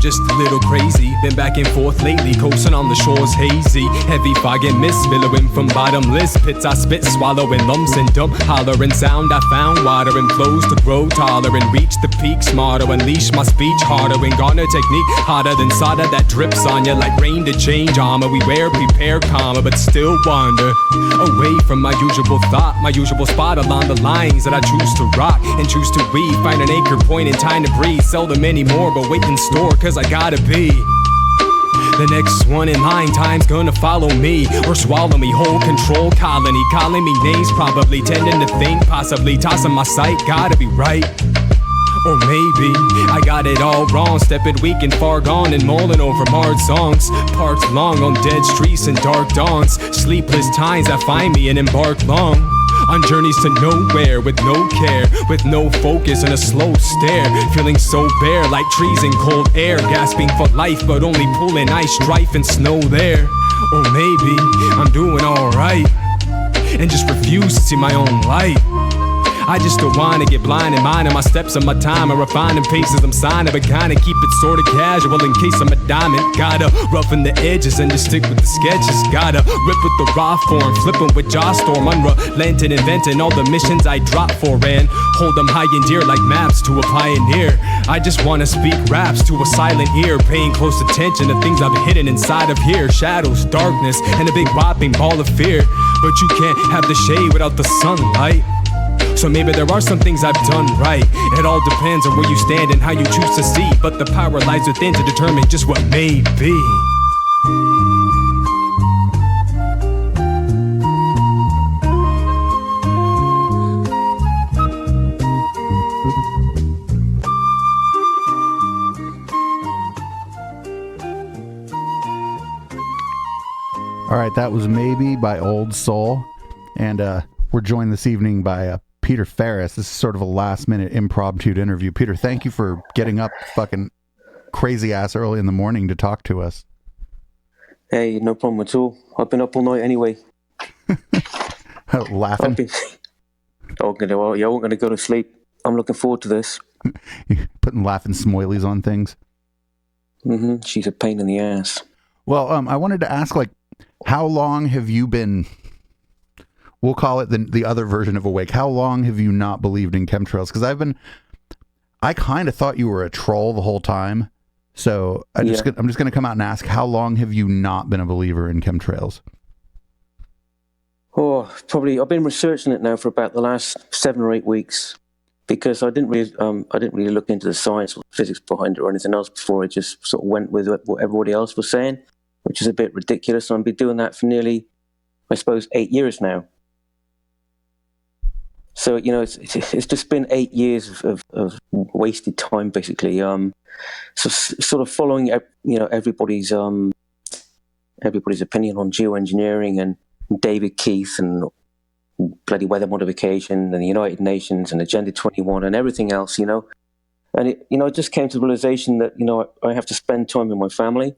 just a little crazy. Been back and forth lately, coasting on the shores hazy. Heavy fog and mist billowing from bottomless pits. I spit, swallowing lumps and dump hollering sound. I found water and flows to grow taller and reach the peak smarter. Unleash my speech harder and garner technique hotter than solder that drips on you like rain to change armor. We wear prepare calmer but still wander away from my usual thought, my usual spot along the lines that I choose to rock and choose to weave. Find an anchor point in time to breathe. Seldom anymore, but wait in store, cause I gotta be the next one in line. Time's gonna follow me or swallow me. Whole control colony calling me names, probably tending to think, possibly tossing my sight. Gotta be right, or maybe I got it all wrong. Stepping weak and far gone and mulling over marred songs. Parked long on dead streets and dark dawns. Sleepless times that find me and embark long on journeys to nowhere with no care, with no focus and a slow stare. Feeling so bare like trees in cold air. Gasping for life but only pulling ice, strife and snow there. Or maybe I'm doing alright and just refuse to see my own light. I just don't wanna get blind in mind, and my steps and my time are refining paces I'm signing, but kinda keep it sorta casual in case I'm a diamond. Gotta roughen the edges and just stick with the sketches. Gotta rip with the raw form, flipping with jaw storm, unrelenting, inventing all the missions I drop for and hold them high and dear like maps to a pioneer. I just wanna speak raps to a silent ear, paying close attention to things I've hidden inside of here. Shadows, darkness, and a big whopping ball of fear, but you can't have the shade without the sunlight. So maybe there are some things I've done right. It all depends on where you stand and how you choose to see, but the power lies within to determine just what may be. All right, that was Maybe by Old Soul, and we're joined this evening by Peter Fairest. This is sort of a last-minute impromptu interview. Peter, thank you for getting up fucking crazy-ass early in the morning to talk to us. Hey, no problem at all. I've been up all night anyway. Laughing? I wasn't going to go to sleep. I'm looking forward to this. Putting laughing smoilies on things? Mm-hmm. She's a pain in the ass. Well, I wanted to ask, like, how long have you been... We'll call it the other version of awake. How long have you not believed in chemtrails? Because I kind of thought you were a troll the whole time. So I'm just going to come out and ask, how long have you not been a believer in chemtrails? Oh, probably I've been researching it now for about the last 7 or 8 weeks, because I didn't really look into the science or physics behind it or anything else before. I just sort of went with what everybody else was saying, which is a bit ridiculous. And I've been doing that for nearly, I suppose, 8 years now. So, you know, it's just been 8 years of wasted time, basically. So sort of following, you know, everybody's opinion on geoengineering and David Keith and bloody weather modification and the United Nations and Agenda 21 and everything else, you know. And it, you know, I just came to the realization that, you know, I have to spend time with my family,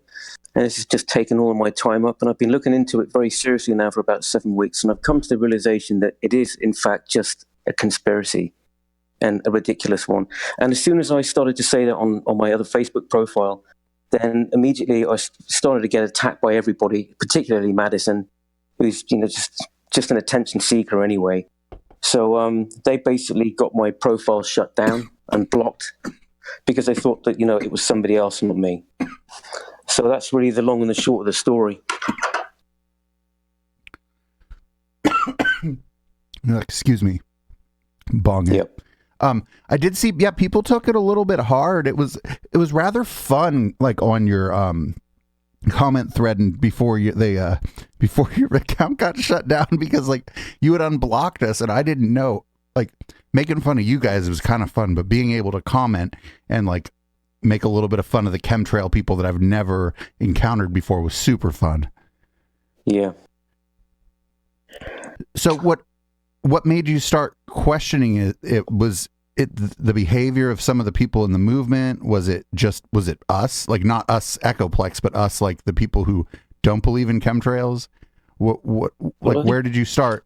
and this has just taken all of my time up. And I've been looking into it very seriously now for about 7 weeks, and I've come to the realization that it is, in fact, just a conspiracy, and a ridiculous one. And as soon as I started to say that on my other Facebook profile, then immediately I started to get attacked by everybody, particularly Madison, who's, you know, just an attention seeker anyway. So they basically got my profile shut down and blocked because they thought that, you know, it was somebody else, not me. So that's really the long and the short of the story. Excuse me. Bong. Yep. I did see, people took it a little bit hard. It was rather fun, like on your comment thread, and before your account got shut down, because like you had unblocked us and I didn't know. Like, making fun of you guys was kind of fun, but being able to comment and like make a little bit of fun of the chemtrail people that I've never encountered before was super fun. Yeah. So what made you start questioning it? Was it the behavior of some of the people in the movement? Was it us, like not us Echoplex, but us, like the people who don't believe in chemtrails? Where did you start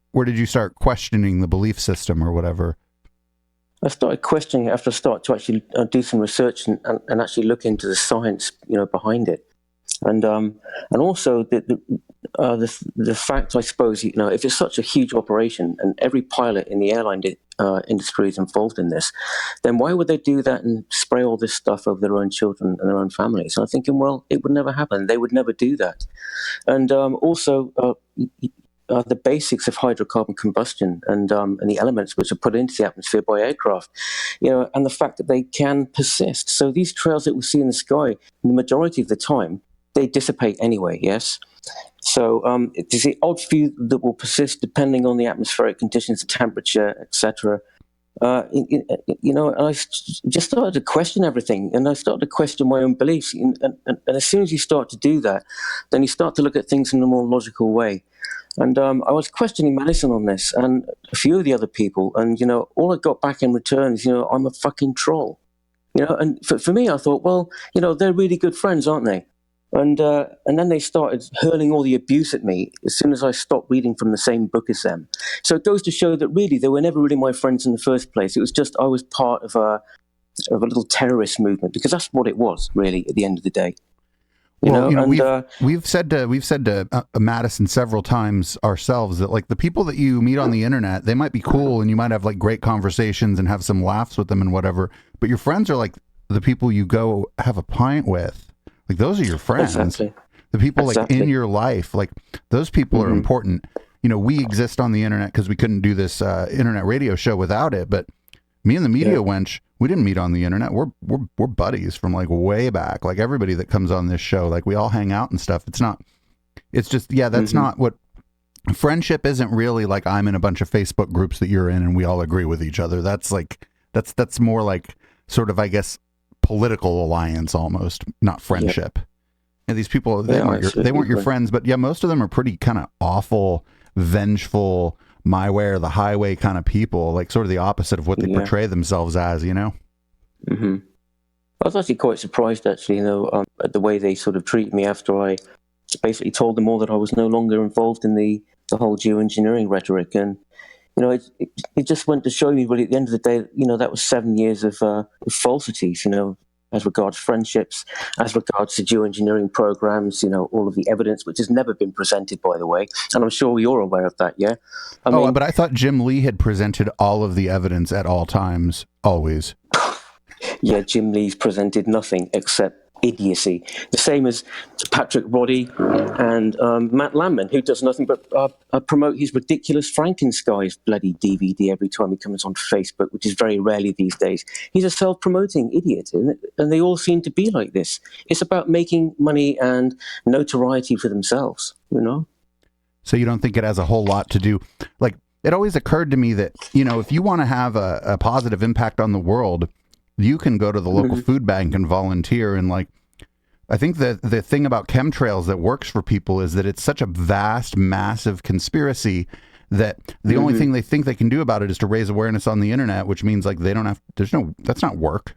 questioning the belief system or whatever? I started questioning after I started to actually do some research and actually look into the science, behind it, and also the fact, I suppose, if it's such a huge operation and every pilot in the airline industry is involved in this, then why would they do that and spray all this stuff over their own children and their own families? And I'm thinking, well, it would never happen. They would never do that. And also. The basics of hydrocarbon combustion and the elements which are put into the atmosphere by aircraft, and the fact that they can persist. So these trails that we see in the sky, the majority of the time, they dissipate anyway. Yes. So it is the odd few that will persist depending on the atmospheric conditions, the temperature, etc. And I just started to question everything, and I started to question my own beliefs. And as soon as you start to do that, then you start to look at things in a more logical way. And I was questioning medicine on this and a few of the other people. And, all I got back in return is, I'm a fucking troll. And for me, I thought, well, they're really good friends, aren't they? And then they started hurling all the abuse at me as soon as I stopped reading from the same book as them. So it goes to show that really they were never really my friends in the first place. It was just I was part of a little terrorist movement, because that's what it was, really, at the end of the day. We've said to Madison several times ourselves that, like, the people that you meet on the internet, they might be cool and you might have like great conversations and have some laughs with them and whatever, but your friends are like the people you go have a pint with. Like, those are your friends. Exactly. The people like in your life, like those people are important. We exist on the internet because we couldn't do this internet radio show without it. But me and the media wench, we didn't meet on the internet. We're buddies from like way back. Like everybody that comes on this show, like we all hang out and stuff. It's just, that's not what friendship isn't really. Like, I'm in a bunch of Facebook groups that you're in and we all agree with each other. That's like, that's more like sort of, I guess, political alliance almost, not friendship. And these people, they weren't your friends, but most of them are pretty kind of awful, vengeful, my way or the highway kind of people, like sort of the opposite of what they portray themselves as, I was actually quite surprised, actually, at the way they sort of treated me after I basically told them all that I was no longer involved in the whole geoengineering rhetoric. And it just went to show me, really, at the end of the day, that was 7 years of falsities, as regards friendships, as regards to geoengineering programs, all of the evidence, which has never been presented, by the way. And I'm sure you're aware of that, yeah? But I thought Jim Lee had presented all of the evidence at all times, always. Yeah, Jim Lee's presented nothing except idiocy. The same as Patrick Roddy and Matt Landman, who does nothing but promote his ridiculous Frankenstein's bloody DVD every time he comes on Facebook, which is very rarely these days. He's a self-promoting idiot, and they all seem to be like this. It's about making money and notoriety for themselves, So you don't think it has a whole lot to do, like, it always occurred to me that, if you want to have a positive impact on the world, you can go to the local food bank and volunteer. And like, I think that the thing about chemtrails that works for people is that it's such a vast, massive conspiracy that the only thing they think they can do about it is to raise awareness on the internet, which means like they don't have, that's not work.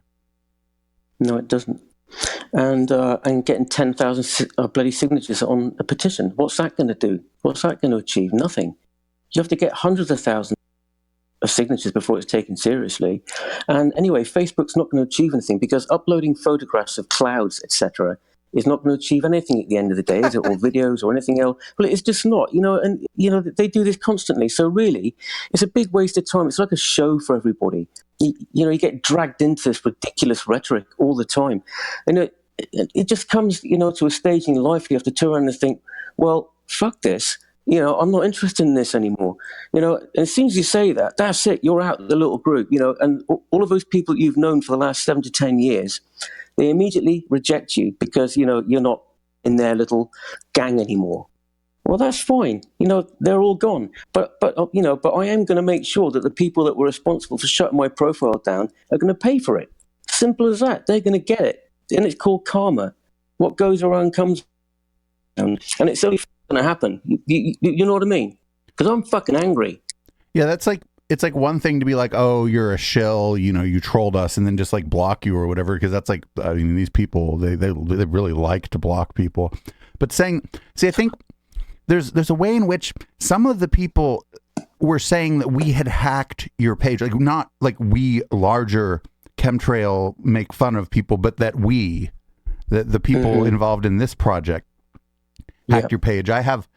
No, it doesn't. And getting 10,000 bloody signatures on a petition, what's that going to do? What's that going to achieve? Nothing. You have to get hundreds of thousands of signatures before it's taken seriously. And anyway, Facebook's not going to achieve anything, because uploading photographs of clouds, etc., is not going to achieve anything at the end of the day, is it? Or videos or anything else. Well, it's just not, and they do this constantly. So really, it's a big waste of time. It's like a show for everybody. You get dragged into this ridiculous rhetoric all the time. And it just comes, to a stage in life you have to turn around and think, well, fuck this. I'm not interested in this anymore. And as soon as you say that, that's it. You're out of the little group, and all of those people you've known for the last 7 to 10 years, they immediately reject you because, you're not in their little gang anymore. Well, that's fine. They're all gone. But I am going to make sure that the people that were responsible for shutting my profile down are going to pay for it. Simple as that. They're going to get it. And it's called karma. What goes around comes around. And it's only going to happen. You know what I mean? Because I'm fucking angry. Yeah, that's like, it's like one thing to be like, oh, you're a shill, you trolled us, and then just like block you or whatever, because that's like, I mean, these people, they really like to block people. But I think there's a way in which some of the people were saying that we had hacked your page, like not like we larger chemtrail make fun of people, but that we, the people involved in this project, hacked your page. I have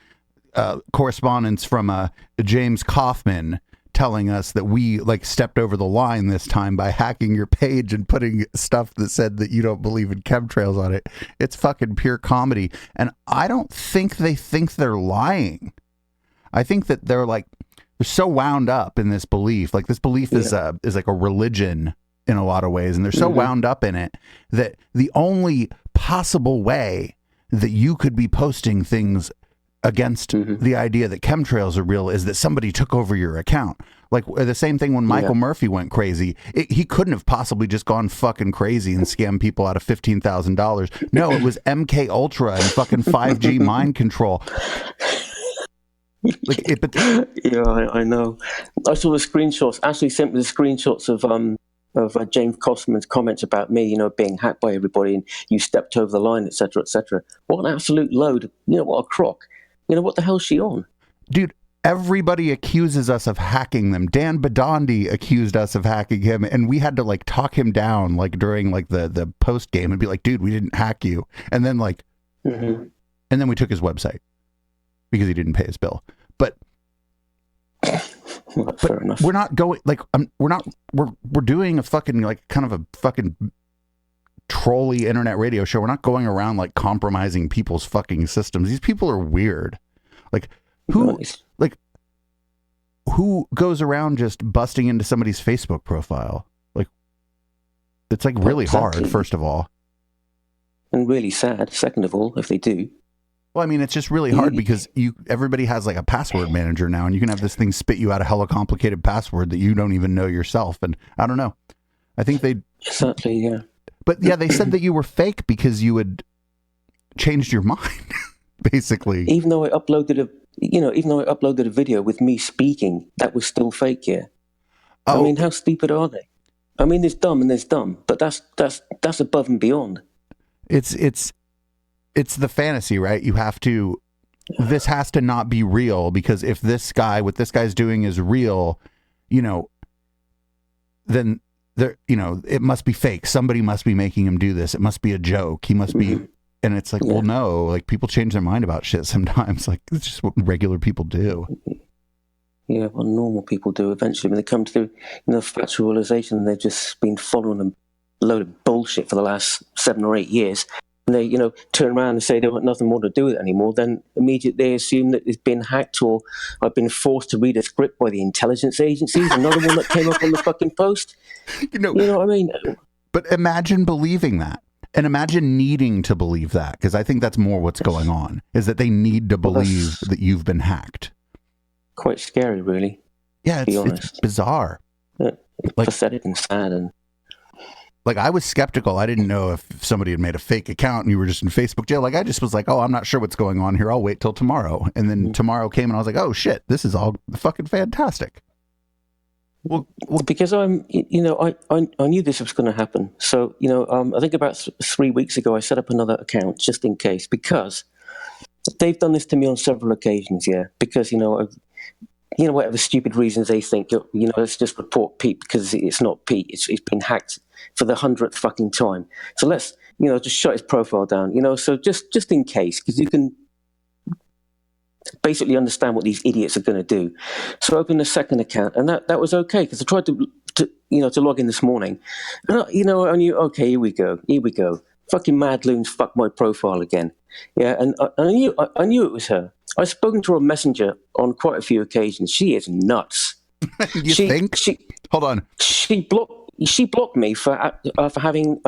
correspondence from James Kaufman telling us that we like stepped over the line this time by hacking your page and putting stuff that said that you don't believe in chemtrails on it. It's fucking pure comedy. And I don't think they think they're lying. I think that they're so wound up in this belief. Like this belief is like a religion in a lot of ways. And they're so wound up in it that the only possible way that you could be posting things against the idea that chemtrails are real is that somebody took over your account. Like the same thing when Michael Murphy went crazy. He couldn't have possibly just gone fucking crazy and scammed people out of $15,000. No, it was MK Ultra and fucking 5G mind control. I know. I saw the screenshots. Ashley sent me the screenshots of James Costman's comments about me, being hacked by everybody and you stepped over the line, etc., etc. What an absolute load. What a crock. What the hell's she on? Dude, everybody accuses us of hacking them. Dan Badandi accused us of hacking him, and we had to talk him down during the post game and be like, dude, we didn't hack you. And then and then we took his website because he didn't pay his bill. But fair enough. We're not going we're doing a fucking kind of a fucking trolly internet radio show. We're not going around compromising people's fucking systems. These people are weird. Who goes around just busting into somebody's Facebook profile? It's really hard, first of all. And really sad, second of all, if they do. Well, I mean, it's just really hard because everybody has a password manager now, and you can have this thing spit you out a hella complicated password that you don't even know yourself. And I don't know. I think they exactly, yeah. But yeah, they said that you were fake because you had changed your mind, basically. Even though I uploaded a video with me speaking, that was still fake, yeah. Oh. I mean, how stupid are they? I mean, there's dumb and there's dumb, but that's above and beyond. It's the fantasy, right? You have to. This has to not be real because if what this guy's doing is real, then it must be fake. Somebody must be making him do this. It must be a joke. He must be. And it's well, no, people change their mind about shit sometimes. It's just what regular people do. Yeah, what normal people do eventually when they come to factual realization they've just been following a load of bullshit for the last 7 or 8 years. And they, turn around and say they want nothing more to do with it anymore, then immediately they assume that it's been hacked or I've been forced to read a script by the intelligence agencies. Another one that came up on the fucking post. You know what I mean? But imagine believing that. And imagine needing to believe that, because I think that's more what's going on, is that they need to believe that you've been hacked. Quite scary, really. Yeah, it's bizarre. Pathetic and sad. And I was skeptical. I didn't know if somebody had made a fake account and you were just in Facebook jail. I just was oh, I'm not sure what's going on here. I'll wait till tomorrow. And then tomorrow came and I was oh shit, this is all fucking fantastic. Well, because I knew this was going to happen. So, I think about 3 weeks ago, I set up another account just in case, because they've done this to me on several occasions. Yeah. Because, whatever stupid reasons they think, let's just report Pete because it's not Pete. It's been hacked for the 100th fucking time. So let's, just shut his profile down, so just in case, because you can basically understand what these idiots are going to do. So I opened a second account, and that was okay because I tried to log in this morning, and I knew, okay, here we go. Fucking mad loons fucked my profile again. Yeah, and I knew it was her. I've spoken to her on Messenger on quite a few occasions. She is nuts. You think? Hold on. She blocked me for having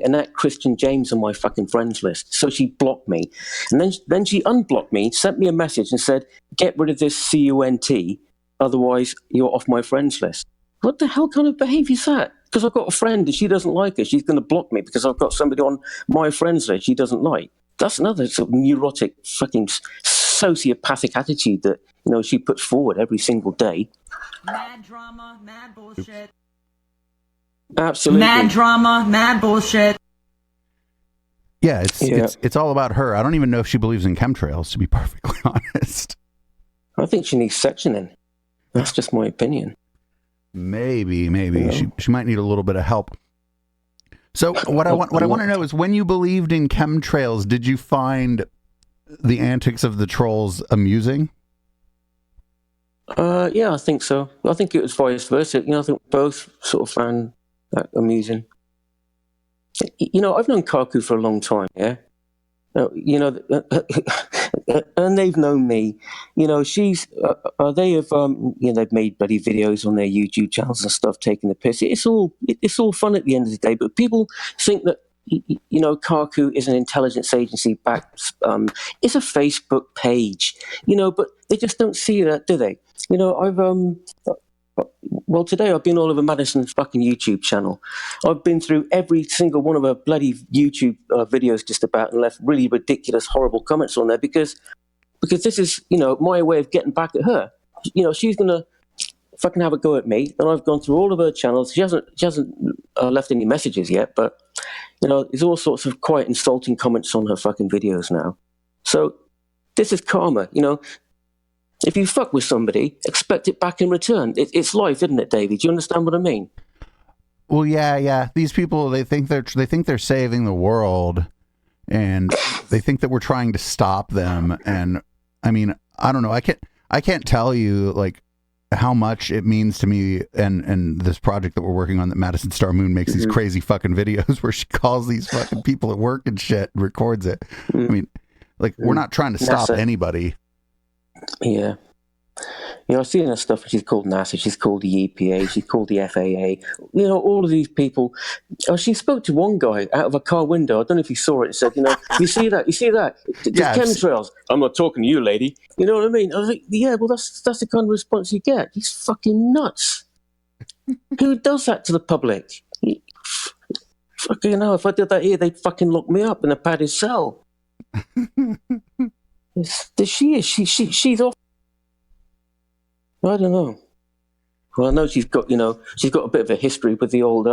Annette Christian James on my fucking friends list. So she blocked me, and then she unblocked me, sent me a message, and said, "Get rid of this CUNT, otherwise you're off my friends list." What the hell kind of behaviour is that? Because I've got a friend and she doesn't like her, she's going to block me because I've got somebody on my friends list she doesn't like. That's another sort of neurotic, fucking sociopathic attitude that she puts forward every single day. Mad drama, mad bullshit. Absolutely. Mad drama, mad bullshit. Yeah, it's all about her. I don't even know if she believes in chemtrails, to be perfectly honest. I think she needs sectioning. That's just my opinion. Maybe she might need a little bit of help. So what I want to know is, when you believed in chemtrails, did you find the antics of the trolls amusing? Yeah, I think so. I think it was vice versa. I think both sort of found that amusing. I've known Kaku for a long time, yeah? And they've known me. She's, they have, they've made bloody videos on their YouTube channels and stuff, taking the piss. It's all fun at the end of the day, but people think that, Kaku is an intelligence agency backed, it's a Facebook page, but they just don't see that, do they? Well, today I've been all over Madison's fucking YouTube channel. I've been through every single one of her bloody YouTube videos just about, and left really ridiculous, horrible comments on there because this is, my way of getting back at her. She's going to fucking have a go at me, and I've gone through all of her channels. She hasn't left any messages yet, but, there's all sorts of quite insulting comments on her fucking videos now. So this is karma, If you fuck with somebody, expect it back in return. It's life, isn't it, Davey? Do you understand what I mean? Well, yeah. These people, they think they're saving the world, and they think that we're trying to stop them. And I mean, I don't know. I can't tell you like how much it means to me and this project that we're working on, that Madison Star Moon makes these crazy fucking videos where she calls these fucking people at work and shit and records it. I mean, like, we're not trying to stop anybody. Yeah. I've seen her stuff. She's called NASA. She's called the EPA. She's called the FAA. All of these people. She spoke to one guy out of a car window. I don't know if you saw it. And said, you see that? The chemtrails. I'm not talking to you, lady. You know what I mean? I was like, yeah, well, that's the kind of response you get. He's fucking nuts. Who does that to the public? Fucking hell, if I did that here, they'd fucking lock me up in a padded cell. She's off. I don't know. Well, I know she's got a bit of a history with the old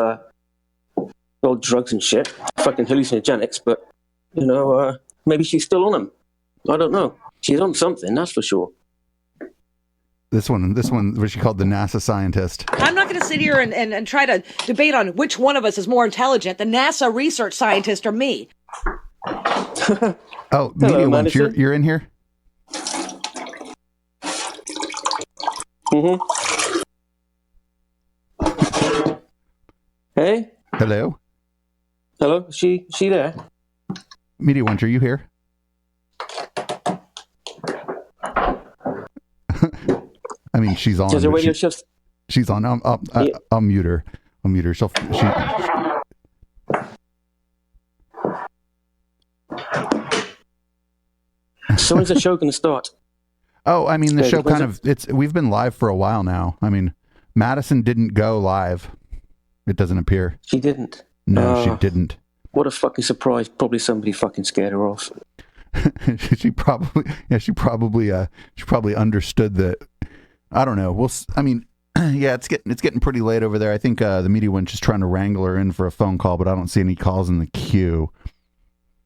drugs and shit, fucking hallucinogenics. But maybe she's still on them. I don't know. She's on something, that's for sure. This one, what she called the NASA scientist. I'm not going to sit here and try to debate on which one of us is more intelligent, the NASA research scientist or me. Oh, Media Lunch, you're in here? Mm-hmm. Hey? Hello? Hello? She there? Media Lunch, are you here? I mean, she's on. Does the radio show? She's on. I'll mute her. So when's the show going to start? Oh, I mean, the show we've been live for a while now. I mean, Madison didn't go live. It doesn't appear. She didn't? No, she didn't. What a fucking surprise. Probably somebody fucking scared her off. she probably understood that. I don't know. Yeah, it's getting pretty late over there. I think the Media Winch is trying to wrangle her in for a phone call, but I don't see any calls in the queue.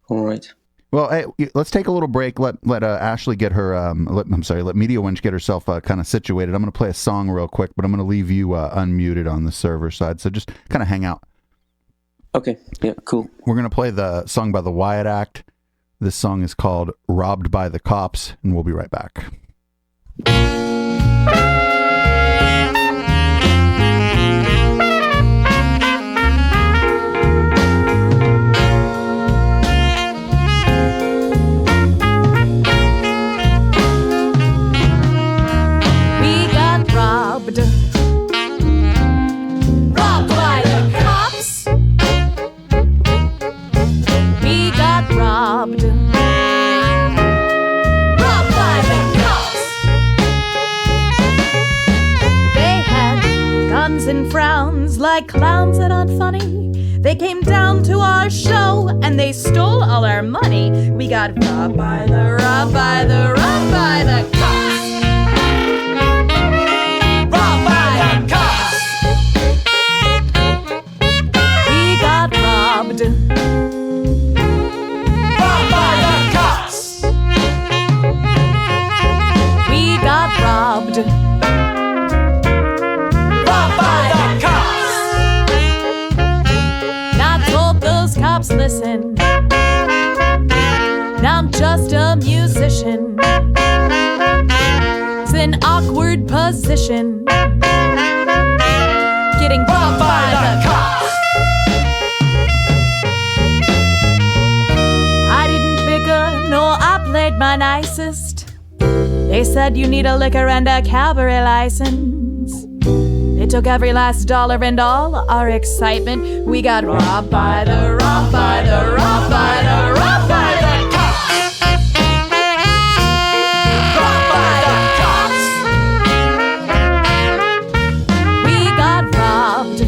All right. Well, hey, let's take a little break. Let Ashley get her. Let Media Winch get herself kind of situated. I'm going to play a song real quick, but I'm going to leave you unmuted on the server side. So just kind of hang out. Okay. Yeah. Cool. We're going to play the song by the Wyatt Act. This song is called "Robbed by the Cops," and we'll be right back. Robbed by the cops. We got robbed. Robbed by the cops. They had guns and frowns like clowns that aren't funny. They came down to our show and they stole all our money. We got robbed by the cops. I'm just a musician. It's an awkward position. Getting robbed by the cops. I didn't bicker, no, I played my nicest. They said you need a liquor and a cabaret license. They took every last dollar and all our excitement. We got robbed by the, robbed by the, robbed by the, robbed by the cops. Robbed by the cops. We got robbed.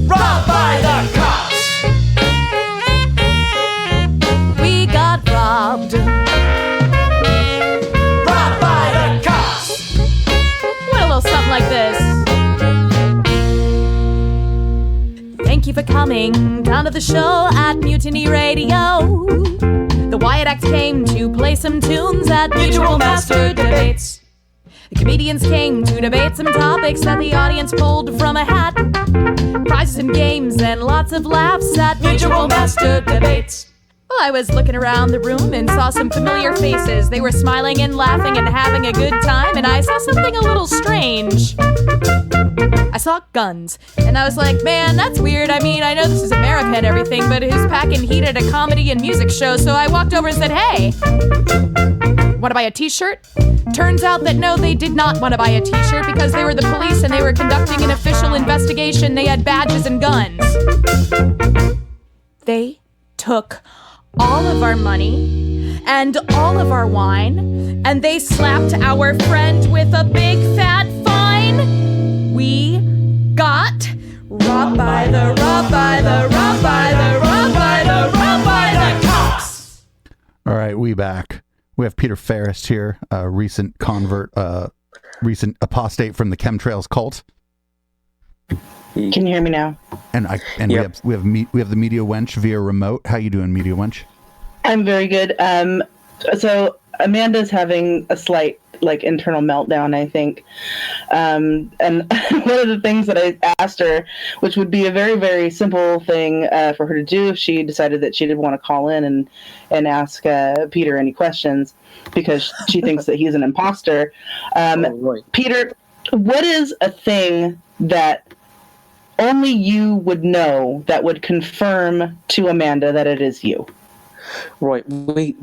Robbed by the cops. We got robbed. Robbed by the cops. Went a little something like this. Thank you for coming down to the show at Mutiny Radio. The Wyatt Act came to play some tunes at Mutual Master Debates. The comedians came to debate some topics that the audience pulled from a hat. Prizes and games and lots of laughs at Mutual Master Debates. Well, I was looking around the room and saw some familiar faces. They were smiling and laughing and having a good time, and I saw something a little strange. I saw guns, and I was like, man, that's weird. I mean, I know this is America and everything, but who's packing heat at a comedy and music show? So I walked over and said, hey, want to buy a t-shirt? Turns out that no, they did not want to buy a t-shirt because they were the police and they were conducting an official investigation. They had badges and guns. They took all of our money and all of our wine, and they slapped our friend with a big fat fine. We got robbed by the, robbed by the, robbed by the, robbed by the, robbed by the cops. All right, we back. We have Peter Fairest here, a recent convert, recent apostate from the chemtrails cult. Can you hear me now? And Yep. we have the Media Wench via remote. How you doing, Media Wench? I'm very good. So Amanda's having a slight internal meltdown, I think. And one of the things that I asked her, which would be a very, very simple thing for her to do if she decided that she did want to call in and ask Peter any questions, because she thinks that he's an imposter. Right. Peter, what is a thing that only you would know that would confirm to Amanda that it is you? Right. We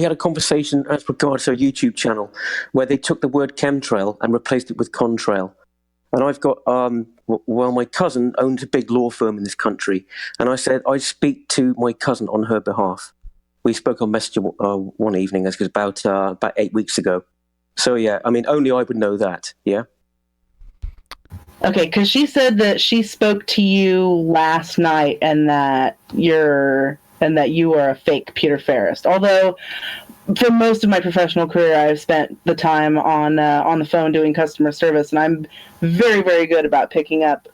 had a conversation as regards her YouTube channel where they took the word chemtrail and replaced it with contrail. And I've got, my cousin owns a big law firm in this country. And I said I'd speak to my cousin on her behalf. We spoke on Messenger one evening, it was about 8 weeks ago. So, yeah, I mean, only I would know that, yeah? Okay, because she said that she spoke to you last night and that you are a fake Peter Fairest. Although, for most of my professional career, I've spent the time on the phone doing customer service, and I'm very, very good about picking up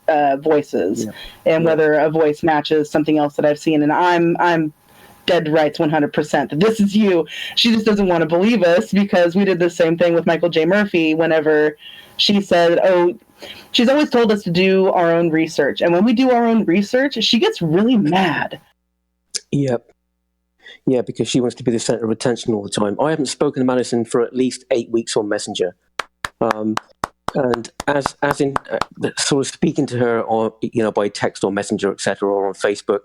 voices and whether a voice matches something else that I've seen. And I'm dead to rights 100% that this is you. She just doesn't want to believe us because we did the same thing with Michael J. Murphy whenever she said, she's always told us to do our own research. And when we do our own research, she gets really mad. Yep. Yeah, because she wants to be the center of attention all the time. I haven't spoken to Madison for at least 8 weeks on Messenger. And as in sort of speaking to her on, by text or Messenger, etc., or on Facebook,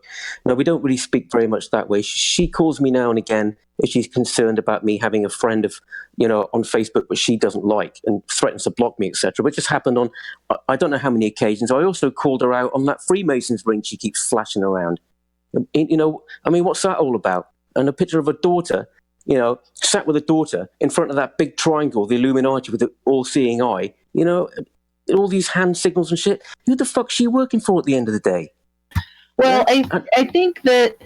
no, we don't really speak very much that way. She calls me now and again if she's concerned about me having a friend on Facebook which she doesn't like and threatens to block me, etc. Which just happened on, I don't know how many occasions. I also called her out on that Freemasons ring she keeps flashing around. I mean, what's that all about? And a picture of a daughter, sat with a daughter in front of that big triangle, the Illuminati with the all-seeing eye, all these hand signals and shit. Who the fuck's she working for at the end of the day? Well, I think that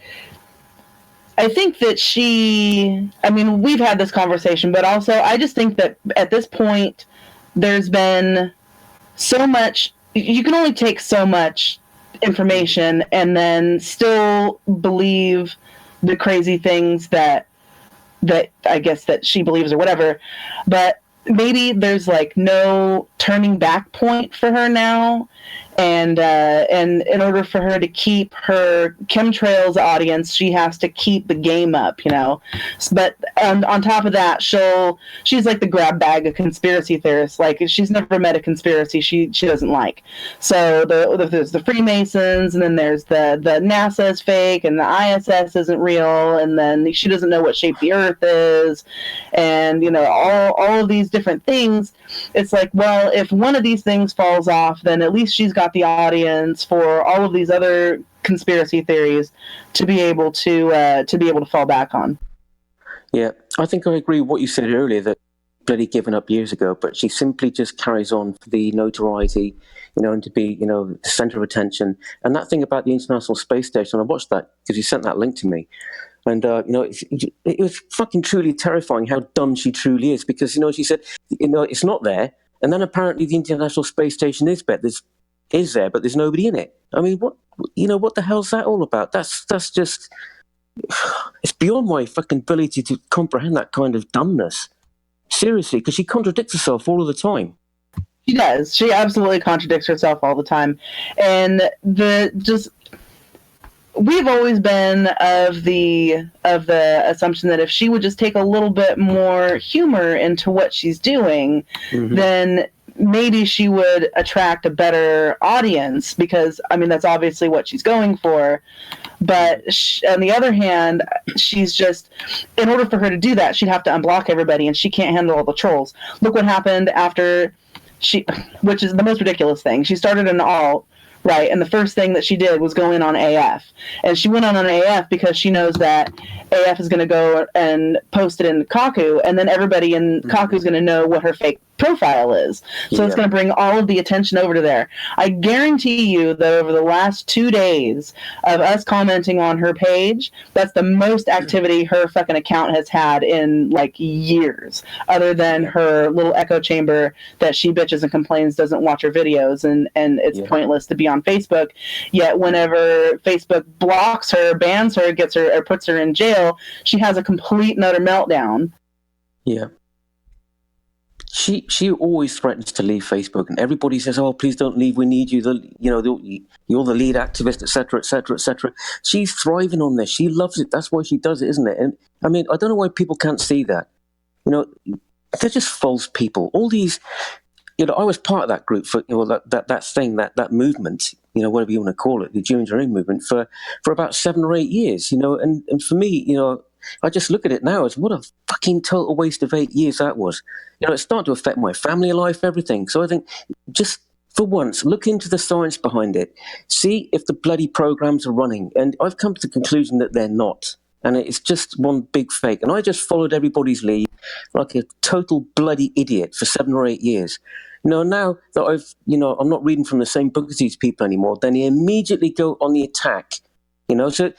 she, I mean, we've had this conversation, but also I just think that at this point, there's been so much, you can only take so much information and then still believe the crazy things that I guess that she believes or whatever. But maybe there's no turning back point for her now. And in order for her to keep her chemtrails audience, she has to keep the game up, you know. But on top of that, she's like the grab bag of conspiracy theorists. Like, she's never met a conspiracy she doesn't like. So there's the Freemasons, and then there's the NASA is fake, and the ISS isn't real, and then she doesn't know what shape the Earth is, and you know, all of these different things. It's like, well, if one of these things falls off, then at least she's got the audience for all of these other conspiracy theories to be able to fall back on. Yeah, I think I agree with what you said earlier, that bloody given up years ago, but she simply just carries on for the notoriety, you know, and to be, you know, the center of attention. And that thing about the International Space Station, I watched that because you sent that link to me. And, you know, it was fucking truly terrifying how dumb she truly is, because, you know, she said, you know, it's not there. And then apparently the International Space Station is there, but there's nobody in it. I mean, what the hell's that all about? That's just, it's beyond my fucking ability to comprehend that kind of dumbness. Seriously, because she contradicts herself all of the time. She does. She absolutely contradicts herself all the time. And we've always been of the assumption that if she would just take a little bit more humor into what she's doing, then maybe she would attract a better audience, because, I mean, that's obviously what she's going for. But on the other hand, she's just, in order for her to do that, she'd have to unblock everybody, and she can't handle all the trolls. Look what happened after which is the most ridiculous thing. She started an alt, right, and the first thing that she did was go in on AF. And she went on AF because she knows that AF is going to go and post it in Kaku, and then everybody in Kaku is going to know what her fake profile is. So it's going to bring all of the attention over to there. I guarantee you that over the last 2 days of us commenting on her page, that's the most activity her fucking account has had in like years, other than her little echo chamber that she bitches and complains doesn't watch her videos, and it's pointless to be on Facebook. Yet whenever Facebook blocks her, bans her, gets her, or puts her in jail, she has a complete and utter meltdown. Yeah. She always threatens to leave Facebook, and everybody says, "Oh, please don't leave. We need you. You're the lead activist, etc., etc., etc." She's thriving on this. She loves it. That's why she does it, isn't it? And I mean, I don't know why people can't see that. You know, they're just false people. All these, you know, I was part of that group for, you know, that movement, you know, whatever you want to call it, the Jew Engineering movement for about 7 or 8 years. You know, and for me, you know, I just look at it now as what a fucking total waste of 8 years that was. You know, it's starting to affect my family life, everything. So I think, just for once, look into the science behind it. See if the bloody programs are running. And I've come to the conclusion that they're not. And it's just one big fake. And I just followed everybody's lead like a total bloody idiot for 7 or 8 years. You know, now that I'm not reading from the same book as these people anymore, then they immediately go on the attack. You know, so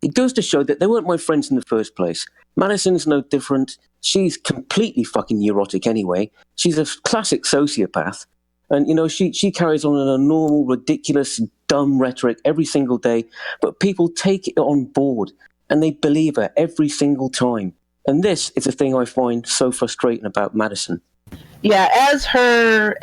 it goes to show that they weren't my friends in the first place. Madison's no different. She's completely fucking neurotic anyway. She's a classic sociopath. And, you know, she carries on in a normal, ridiculous, dumb rhetoric every single day. But people take it on board and they believe her every single time. And this is the thing I find so frustrating about Madison. Yeah, as her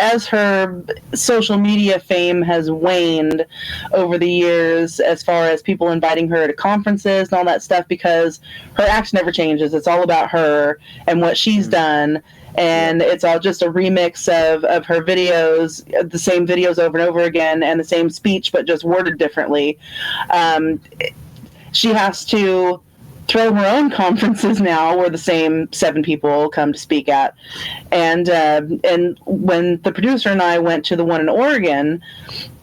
social media fame has waned over the years, as far as people inviting her to conferences and all that stuff, because her act never changes. It's all about her and what she's done, and it's all just a remix of her videos, the same videos over and over again, and the same speech, but just worded differently. She has to throw her own conferences now where the same 7 people come to speak at. And when the producer and I went to the one in Oregon,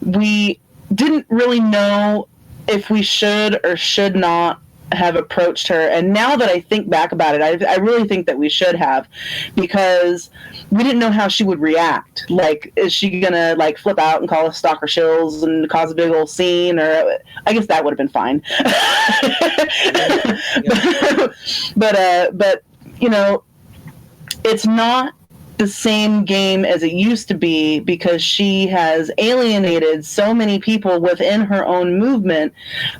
we didn't really know if we should or should not have approached her. And now that I think back about it, I really think that we should have, because we didn't know how she would react. Like, is she gonna like flip out and call us stalker shills and cause a big old scene? Or I guess that would have been fine. But you know, it's not the same game as it used to be, because she has alienated so many people within her own movement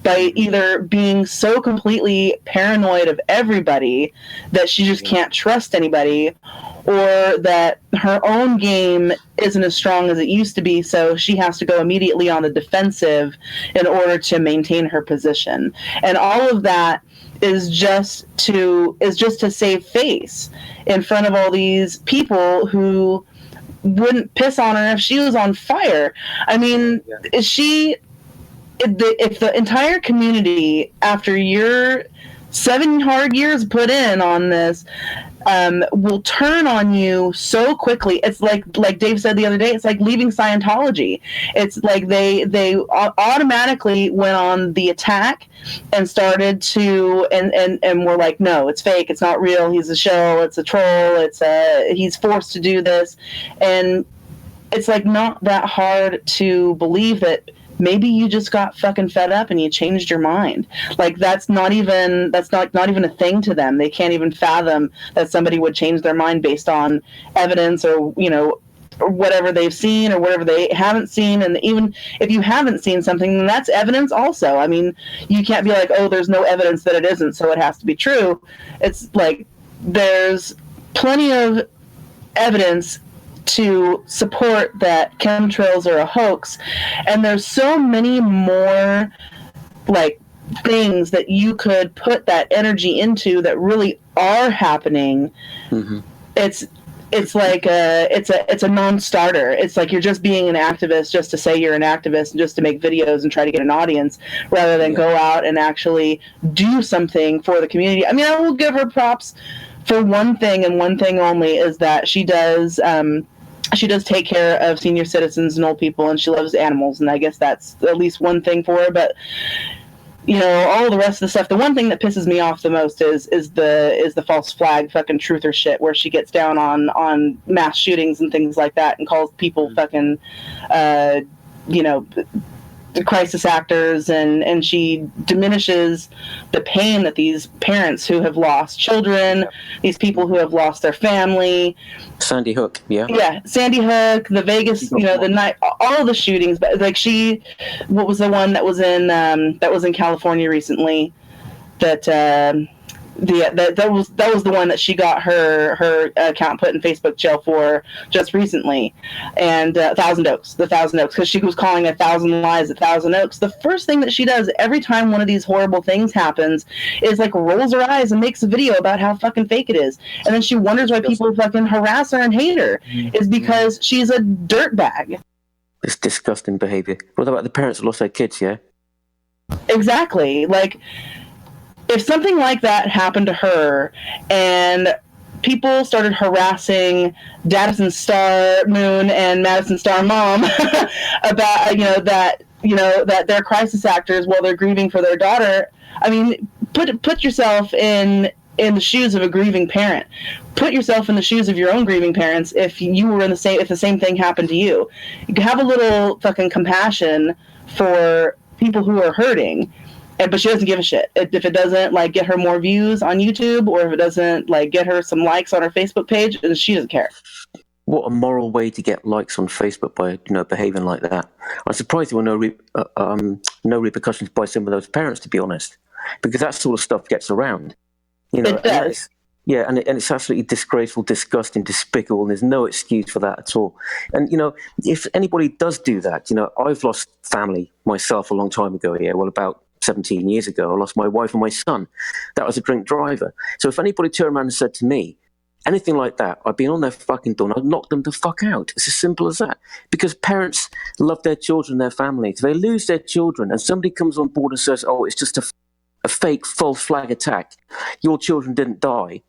by either being so completely paranoid of everybody that she just can't trust anybody, or that her own game isn't as strong as it used to be, so she has to go immediately on the defensive in order to maintain her position. And all of that is just to save face in front of all these people who wouldn't piss on her if she was on fire. I mean, if the entire community, after your 7 hard years put in on this, will turn on you so quickly. It's like Dave said the other day, it's like leaving Scientology. It's like they automatically went on the attack and started to and were like, no, it's fake, it's not real, he's a show, it's a troll, he's forced to do this. And it's like not that hard to believe that maybe you just got fucking fed up and you changed your mind. Like that's not even a thing to them. They can't even fathom that somebody would change their mind based on evidence or, or whatever they've seen or whatever they haven't seen. And even if you haven't seen something, then that's evidence also. I mean, you can't be like, oh, there's no evidence that it isn't, so it has to be true. It's like there's plenty of evidence to support that chemtrails are a hoax, and there's so many more like things that you could put that energy into that really are happening. It's like it's a non-starter. It's like you're just being an activist just to say you're an activist and just to make videos and try to get an audience, rather than go out and actually do something for the community. I mean, I will give her props for one thing, and one thing only, is that she does take care of senior citizens and old people, and she loves animals, and I guess that's at least one thing for her. But all the rest of the stuff, the one thing that pisses me off the most is the false flag fucking truther shit, where she gets down on mass shootings and things like that and calls people fucking crisis actors, and she diminishes the pain that these parents who have lost children, these people who have lost their family. Sandy Hook, Sandy Hook, the Vegas, the night, all of the shootings. But like what was the one that was in California recently? That was the one that she got her account put in Facebook jail for just recently. And Thousand Oaks, because she was calling 1,000 lies at Thousand Oaks. The first thing that she does every time one of these horrible things happens is like rolls her eyes and makes a video about how fucking fake it is. And then she wonders why people fucking harass her and hate her. Is because she's a dirtbag. It's disgusting behavior. What about the parents who lost their kids? Yeah, exactly. Like, if something like that happened to her and people started harassing Madison Star Moon and Madison Star Mom about that they're crisis actors while they're grieving for their daughter, I mean, put yourself in the shoes of a grieving parent. Put yourself in the shoes of your own grieving parents if you were if the same thing happened to you. You have a little fucking compassion for people who are hurting. But she doesn't give a shit. If it doesn't get her more views on YouTube, or if it doesn't get her some likes on her Facebook page, she doesn't care. What a moral way to get likes on Facebook by behaving like that. I'm surprised there were no repercussions by some of those parents, to be honest, because that sort of stuff gets around. It does. And it's absolutely disgraceful, disgusting, despicable, and there's no excuse for that at all. And, if anybody does do that, I've lost family myself a long time ago here. Well, about 17 years ago, I lost my wife and my son. That was a drink driver. So if anybody turned around and said to me anything like that, I'd be on their fucking door and I'd knock them the fuck out. It's as simple as that. Because parents love their children, their family. If they lose their children and somebody comes on board and says, oh, it's just a fake false flag attack, your children didn't die,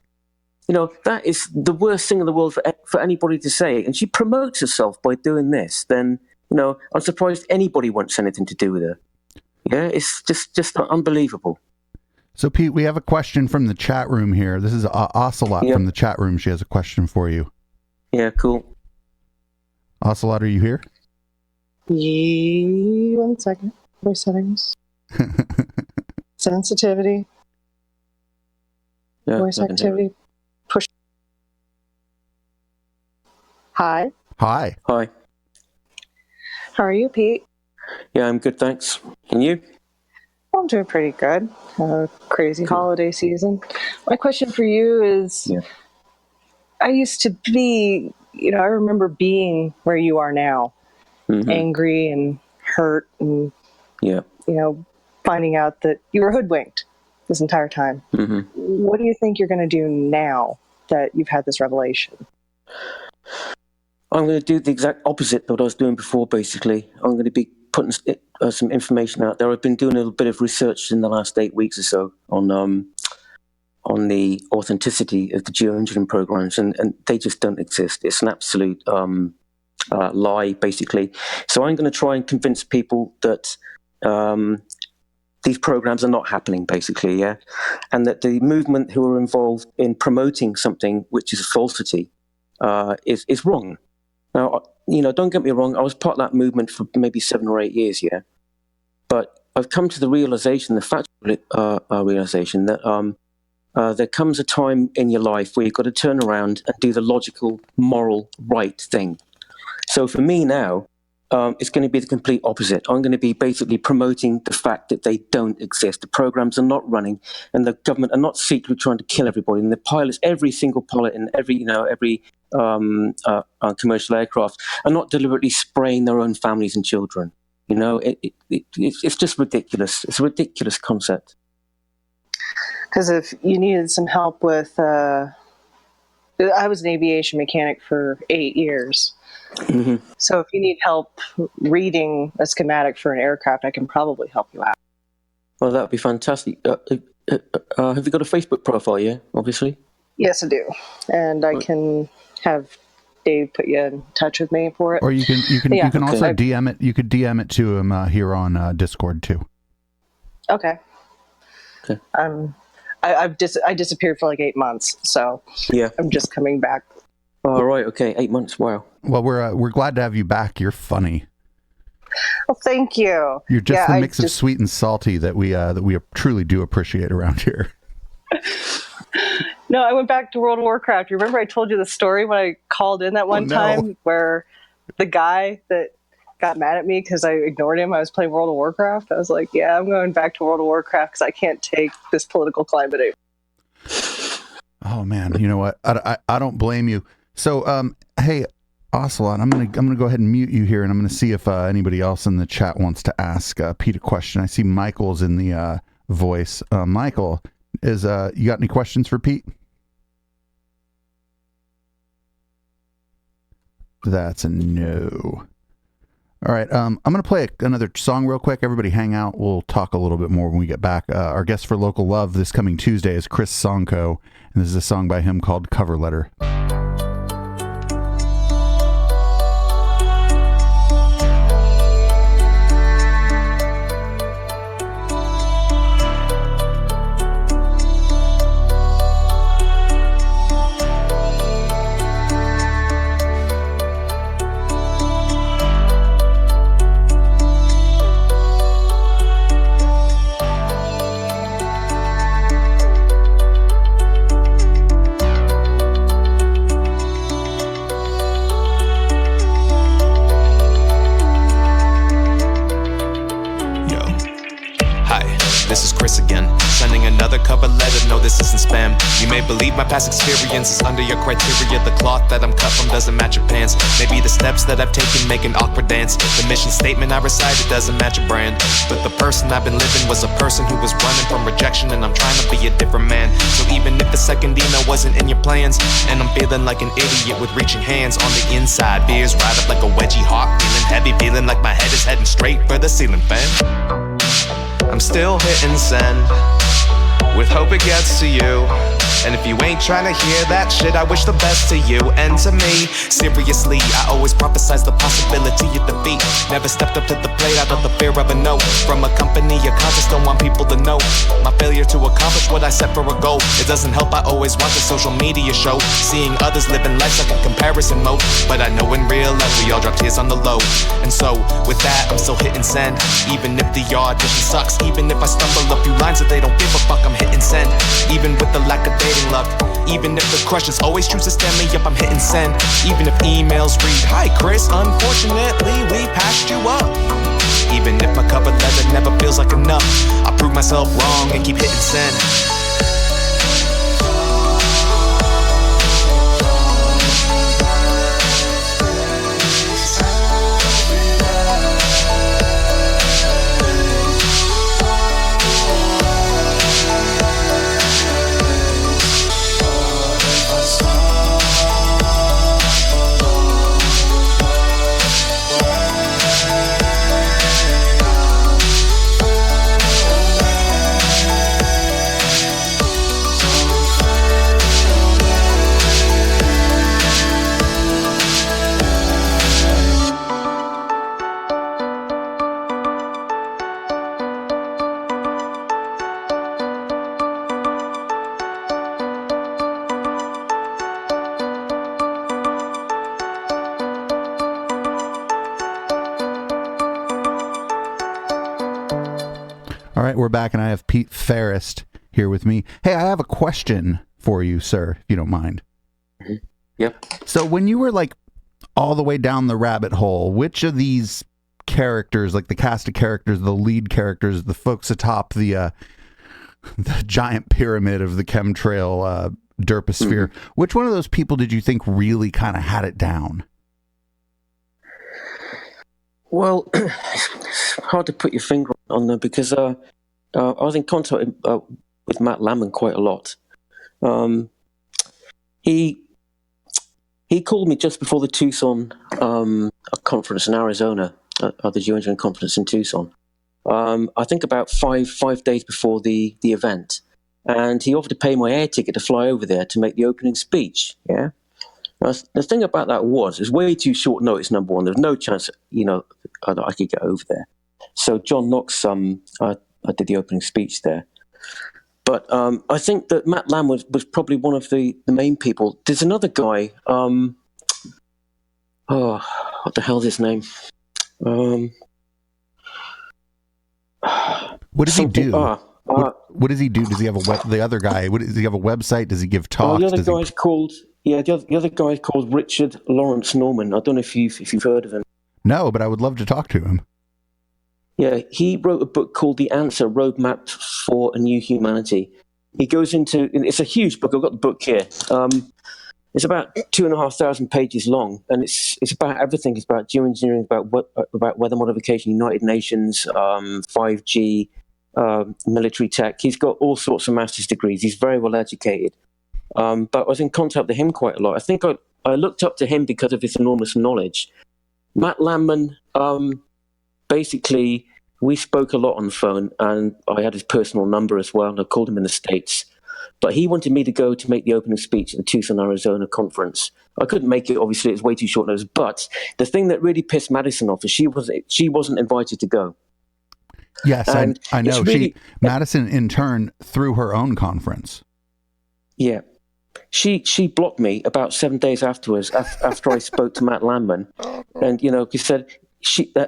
that is the worst thing in the world for anybody to say. And she promotes herself by doing this. Then, I'm surprised anybody wants anything to do with her. Yeah, it's just unbelievable. So, Pete, we have a question from the chat room here. This is Ocelot from the chat room. She has a question for you. Yeah, cool. Ocelot, are you here? Yeah, 1 second. Voice settings. Sensitivity. Voice activity. Push. Hi. Hi. Hi. How are you, Pete? Yeah, I'm good, thanks. And you? I'm doing pretty good. Crazy holiday season. My question for you is, I used to be, I remember being where you are now, angry and hurt and, finding out that you were hoodwinked this entire time. What do you think you're going to do now that you've had this revelation? I'm going to do the exact opposite of what I was doing before, basically. I'm going to be putting some information out there. I've been doing a little bit of research in the last 8 weeks or so on the authenticity of the geoengineering programs, and they just don't exist. It's an absolute lie, basically. So I'm going to try and convince people that these programs are not happening, basically, yeah? And that the movement who are involved in promoting something which is a falsity is wrong. Now, don't get me wrong, I was part of that movement for maybe 7 or 8 years, yeah? But I've come to the realization, the factual realization, that there comes a time in your life where you've got to turn around and do the logical, moral, right thing. So for me now, it's going to be the complete opposite. I'm going to be basically promoting the fact that they don't exist. The programs are not running, and the government are not secretly trying to kill everybody. And the pilots, every single pilot in every commercial aircraft, are not deliberately spraying their own families and children. It's just ridiculous. It's a ridiculous concept. Because if you needed some help with, I was an aviation mechanic for 8 years. So if you need help reading a schematic for an aircraft, I can probably help you out. Well, that would be fantastic. Have you got a Facebook profile? Yeah, obviously. Yes, I do, and I can have Dave put you in touch with me for it. Or you can also DM it. You could DM it to him here on Discord too. Okay. I disappeared for like 8 months, so yeah, I'm just coming back. Oh, right. Okay, 8 months. Wow. Well, we're glad to have you back. You're funny. Well, thank you. You're just the mix of sweet and salty that we truly do appreciate around here. No, I went back to World of Warcraft. You remember I told you the story when I called in that one time where the guy that got mad at me because I ignored him. I was playing World of Warcraft. I was like, yeah, I'm going back to World of Warcraft because I can't take this political climate anymore. Oh man, you know what? I don't blame you. So, hey, Ocelot, I'm gonna go ahead and mute you here, and I'm gonna see if anybody else in the chat wants to ask Pete a question. I see Michael's in the voice. Michael, you got any questions for Pete? That's a no. All right, I'm going to play another song real quick. Everybody hang out. We'll talk a little bit more when we get back. Our guest for Local Love this coming Tuesday is Chris Sonko, and this is a song by him called Cover Letter. You may believe my past experience is under your criteria. The cloth that I'm cut from doesn't match your pants. Maybe the steps that I've taken make an awkward dance. The mission statement I recited doesn't match a brand. But the person I've been living was a person who was running from rejection, and I'm trying to be a different man. So even if the second email wasn't in your plans, and I'm feeling like an idiot with reaching hands on the inside, fears ride up like a wedgie hawk, feeling heavy, feeling like my head is heading straight for the ceiling fan. I'm still hitting send with hope it gets to you. And if you ain't trying to hear that shit, I wish the best to you and to me. Seriously, I always prophesize the possibility of defeat. Never stepped up to the plate out of the fear of a no. From a company, your conscience don't want people to know my failure to accomplish what I set for a goal. It doesn't help, I always want the social media show, seeing others living life like a comparison mode. But I know in real life we all drop tears on the low. And so, with that, I'm still hitting send. Even if the audition sucks, even if I stumble a few lines that they don't give a fuck, I'm hitting send. Even with the lack of dating luck, Even if the crushers always choose to stand me up, I'm hitting send. Even if emails read, hi Chris, unfortunately we passed you up. Even if my cover letter never feels like enough, I prove myself wrong and keep hitting send. All right, we're back, and I have Pete Fairest here with me. Hey, I have a question for you, sir, if you don't mind. Mm-hmm. Yep. So when you were like all the way down the rabbit hole, which of these characters, like the cast of characters, the lead characters, the folks atop the giant pyramid of the chemtrail derposphere, which one of those people did you think really kind of had it down? Well, it's hard to put your finger on them because I was in contact with Matt Lamon quite a lot. He called me just before the Tucson conference in Arizona, the Geoengineering conference in Tucson. I think about five days before the event, and he offered to pay my air ticket to fly over there to make the opening speech. Yeah. Now, the thing about that was, it was way too short notice. Number one, there was no chance, that I could get over there. So John Knox, I did the opening speech there. But I think that Matt Lamb was probably one of the main people. There's another guy. What the hell's his name? What does he do? What does he do? Does he have the other guy? Does he have a website? Does he give talks? The other guy's called. Yeah, the other guy is called Richard Lawrence Norman. I don't know if you've heard of him. No, but I would love to talk to him. Yeah, he wrote a book called The Answer: Roadmap for a New Humanity. He goes into, it's a huge book. I've got the book here. It's about 2,500 pages long, and it's about everything. It's about geoengineering, about weather modification, United Nations, 5G, military tech. He's got all sorts of master's degrees. He's very well educated. But I was in contact with him quite a lot. I think I looked up to him because of his enormous knowledge. Matt Lamman, basically, we spoke a lot on the phone, and I had his personal number as well, and I called him in the States. But he wanted me to go to make the opening speech at the Tucson, Arizona conference. I couldn't make it, obviously, it was way too short notice. But the thing that really pissed Madison off is she wasn't invited to go. Yes, I know. Really, Madison, in turn, threw her own conference. Yeah. She blocked me about 7 days afterwards, after I spoke to Matt Lamman. And, he said,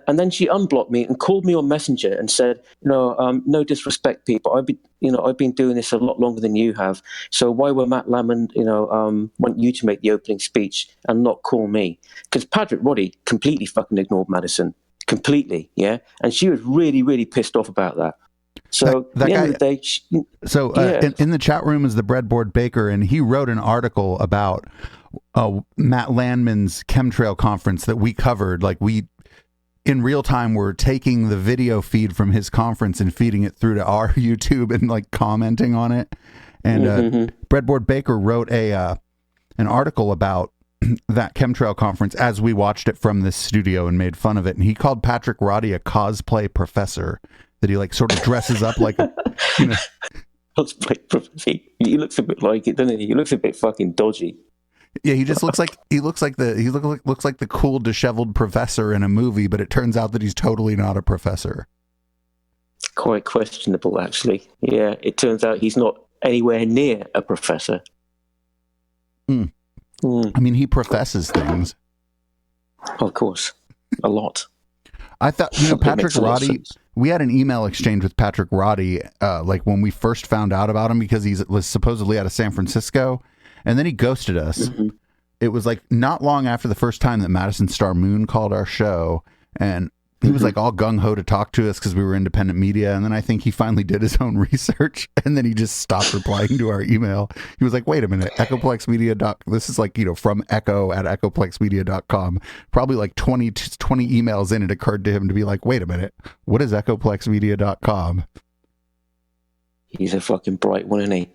and then she unblocked me and called me on Messenger and said, no disrespect, people. I've been doing this a lot longer than you have. So why would Matt Lamman, want you to make the opening speech and not call me? Because Patrick Roddy completely fucking ignored Madison. Completely, yeah? And she was really, really pissed off about that. So at the end of the day... in the chat room is the Breadboard Baker, and he wrote an article about Matt Landman's chemtrail conference that we covered. Like, we, in real time, were taking the video feed from his conference and feeding it through to our YouTube and, like, commenting on it. And Breadboard Baker wrote an article about that chemtrail conference as we watched it from this studio and made fun of it. And he called Patrick Roddy a cosplay professor. That he like sort of dresses up like, He looks a bit like it, doesn't he? He looks a bit fucking dodgy. Yeah, he just looks like looks like the cool disheveled professor in a movie, but it turns out that he's totally not a professor. Quite questionable, actually. Yeah, it turns out he's not anywhere near a professor. I mean, he professes things. Of course, a lot. I thought, Patrick Roddy, we had an email exchange with Patrick Roddy, like when we first found out about him, because he was supposedly out of San Francisco. and then he ghosted us. It was like not long after the first time that Madison Star Moon called our show, and he was like all gung-ho to talk to us because we were independent media. And then I think he finally did his own research, and then he just stopped replying to our email. He was like, wait a minute, echoplexmedia. This is like, from echo@echoplexmedia.com. Probably like 20 emails in, it occurred to him to be like, wait a minute, what is echoplexmedia.com? He's a fucking bright one, isn't he?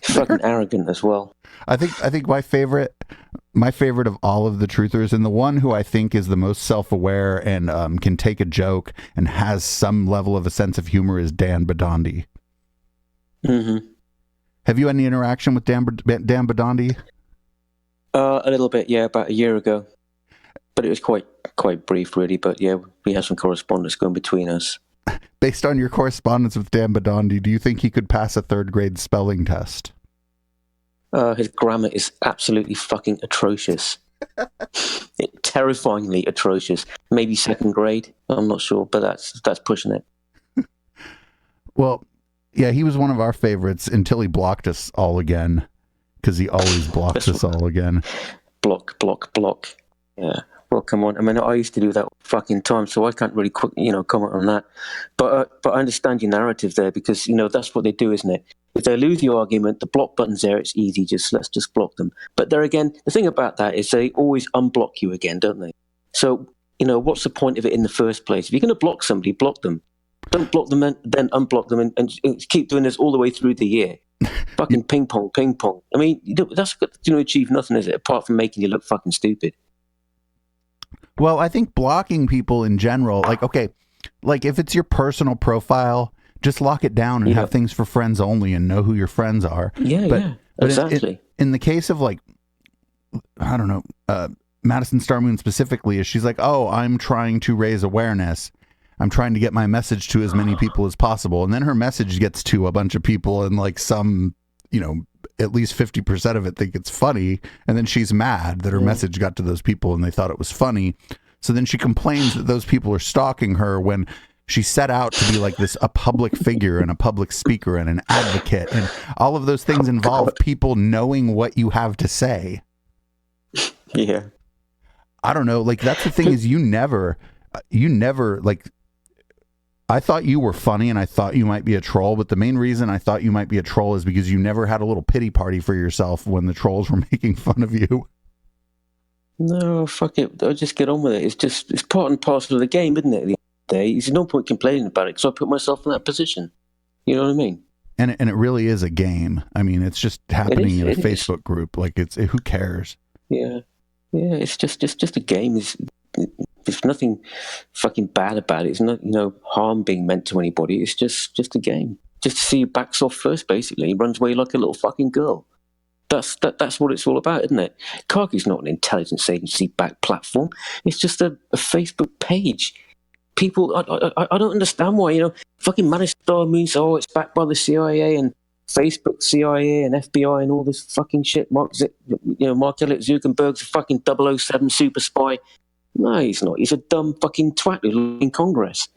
He's fucking arrogant as well. I think my favorite of all of the truthers, and the one who I think is the most self-aware and can take a joke and has some level of a sense of humor, is Dan Badandi. Have you had any interaction with Dan Badandi? A little bit, yeah, about a year ago. But it was quite brief, really. But yeah, we had some correspondence going between us. Based on your correspondence with Dan Badandi, do you think he could pass a 3rd grade spelling test? His grammar is absolutely fucking atrocious. Terrifyingly atrocious. Maybe 2nd grade. I'm not sure, but that's pushing it. Well, yeah, he was one of our favorites until he blocked us all again, because he always blocks us all again. Block. Yeah. Well, come on. I mean, I used to do that fucking time, so I can't really, comment on that. But I understand your narrative there, because that's what they do, isn't it? If they lose the argument, the block button's there. It's easy. Let's just block them. But there again, the thing about that is they always unblock you again, don't they? So what's the point of it in the first place? If you're going to block somebody, block them. Don't block them and then unblock them and keep doing this all the way through the year. Fucking ping pong. I mean, that's going to achieve nothing, is it? Apart from making you look fucking stupid. Well, I think blocking people in general, like if it's your personal profile, just lock it down and have things for friends only and know who your friends are. But exactly. In the case of I don't know, Madison Star Moon specifically, is she's like, oh, I'm trying to raise awareness. I'm trying to get my message to as many people as possible. And then her message gets to a bunch of people, and some, at least 50% of it think it's funny. And then she's mad that her message got to those people and they thought it was funny. So then she complains that those people are stalking her when she set out to be like a public figure and a public speaker and an advocate. And all of those things involve people knowing what you have to say. Yeah. I don't know. That's the thing, is you never I thought you were funny and I thought you might be a troll, but the main reason I thought you might be a troll is because you never had a little pity party for yourself when the trolls were making fun of you. No, fuck it. I'll just get on with it. It's part and parcel of the game, isn't it? At the end of the day, there's no point complaining about it because I put myself in that position. You know what I mean? And it really is a game. I mean, it's just happening in a Facebook group. Who cares? Yeah. It's just a game. There's nothing fucking bad about it. It's not, harm being meant to anybody. It's just a game. Just to see you backs off first, basically. He runs away like a little fucking girl. That's what it's all about, isn't it? Kaki's not an intelligence agency backed platform. It's just a Facebook page. People, I don't understand why, fucking Madison Star Moon says, it's backed by the CIA and Facebook, CIA and FBI and all this fucking shit. Mark Elliott Zuckerberg's a fucking 007 super spy. No, he's not. He's a dumb fucking twat who's in Congress.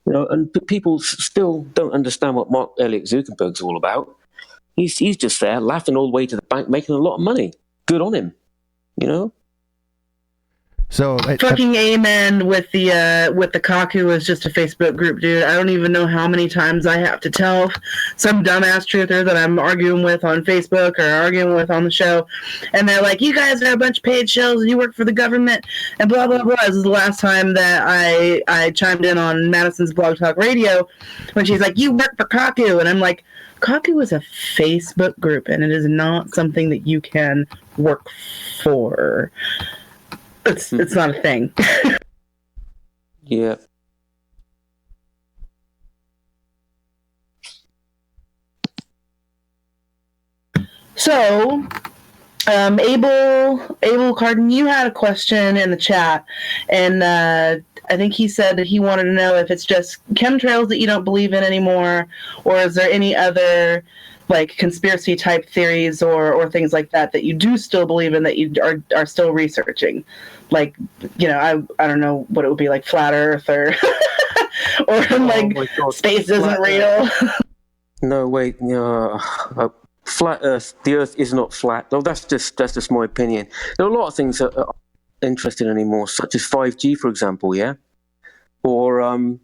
And people still don't understand what Mark Elliott Zuckerberg's all about. He's just there laughing all the way to the bank, making a lot of money. Good on him, So fucking amen with the Kaku is just a Facebook group, dude. I don't even know how many times I have to tell some dumbass truther that I'm arguing with on Facebook or arguing with on the show, and they're like, "You guys are a bunch of paid shells and you work for the government and blah blah blah." This is the last time that I chimed in on Madison's Blog Talk Radio when she's like, "You work for Kaku," and I'm like, Kaku is a Facebook group and it is not something that you can work for. It's not a thing. Yeah. So, Abel Carden, you had a question in the chat, and I think he said that he wanted to know if it's just chemtrails that you don't believe in anymore, or is there any other conspiracy type theories or things like that you do still believe in that you are still researching? I don't know what it would be, like flat Earth or space isn't real. No, wait, flat Earth. The Earth is not flat. Though that's just my opinion. There are a lot of things that are interesting anymore, such as 5G, for example. Yeah, or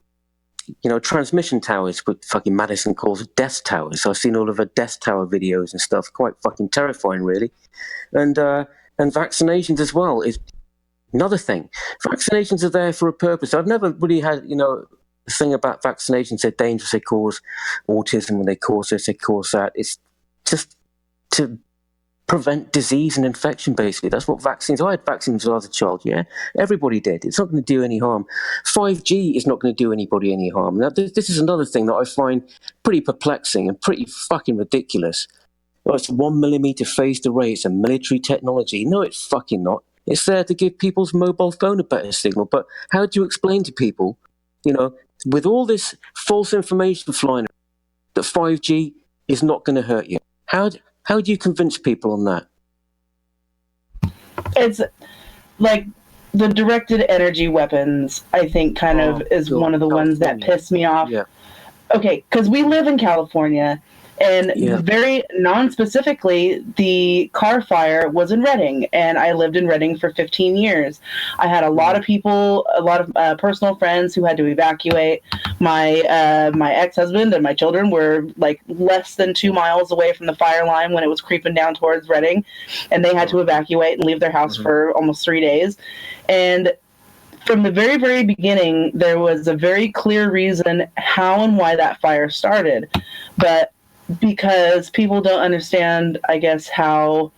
transmission towers, what fucking Madison calls death towers. I've seen all of her death tower videos and stuff. Quite fucking terrifying, really. And vaccinations as well is another thing. Vaccinations are there for a purpose. I've never really had, the thing about vaccinations. They're dangerous. They cause autism, and they cause this, they cause that. It's just to prevent disease and infection, basically. That's what vaccines. I had vaccines when I was a child, yeah? Everybody did. It's not going to do any harm. 5G is not going to do anybody any harm. Now, this is another thing that I find pretty perplexing and pretty fucking ridiculous. Oh, it's 1 millimeter phased array. It's a military technology. No, it's fucking not. It's there to give people's mobile phone a better signal. But how do you explain to people, with all this false information flying, that 5G is not going to hurt you? How do you convince people on that? It's like the directed energy weapons, I think, is one of the ones that piss me off. Yeah. Okay, because we live in California, and very non-specifically, the car fire was in Redding, and I lived in Redding for 15 years. I had a lot of people, a lot of personal friends who had to evacuate. My ex-husband and my children were like less than 2 miles away from the fire line when it was creeping down towards Redding, and they had to evacuate and leave their house for almost 3 days. And from the very, very beginning, there was a very clear reason how and why that fire started. But because people don't understand, I guess, how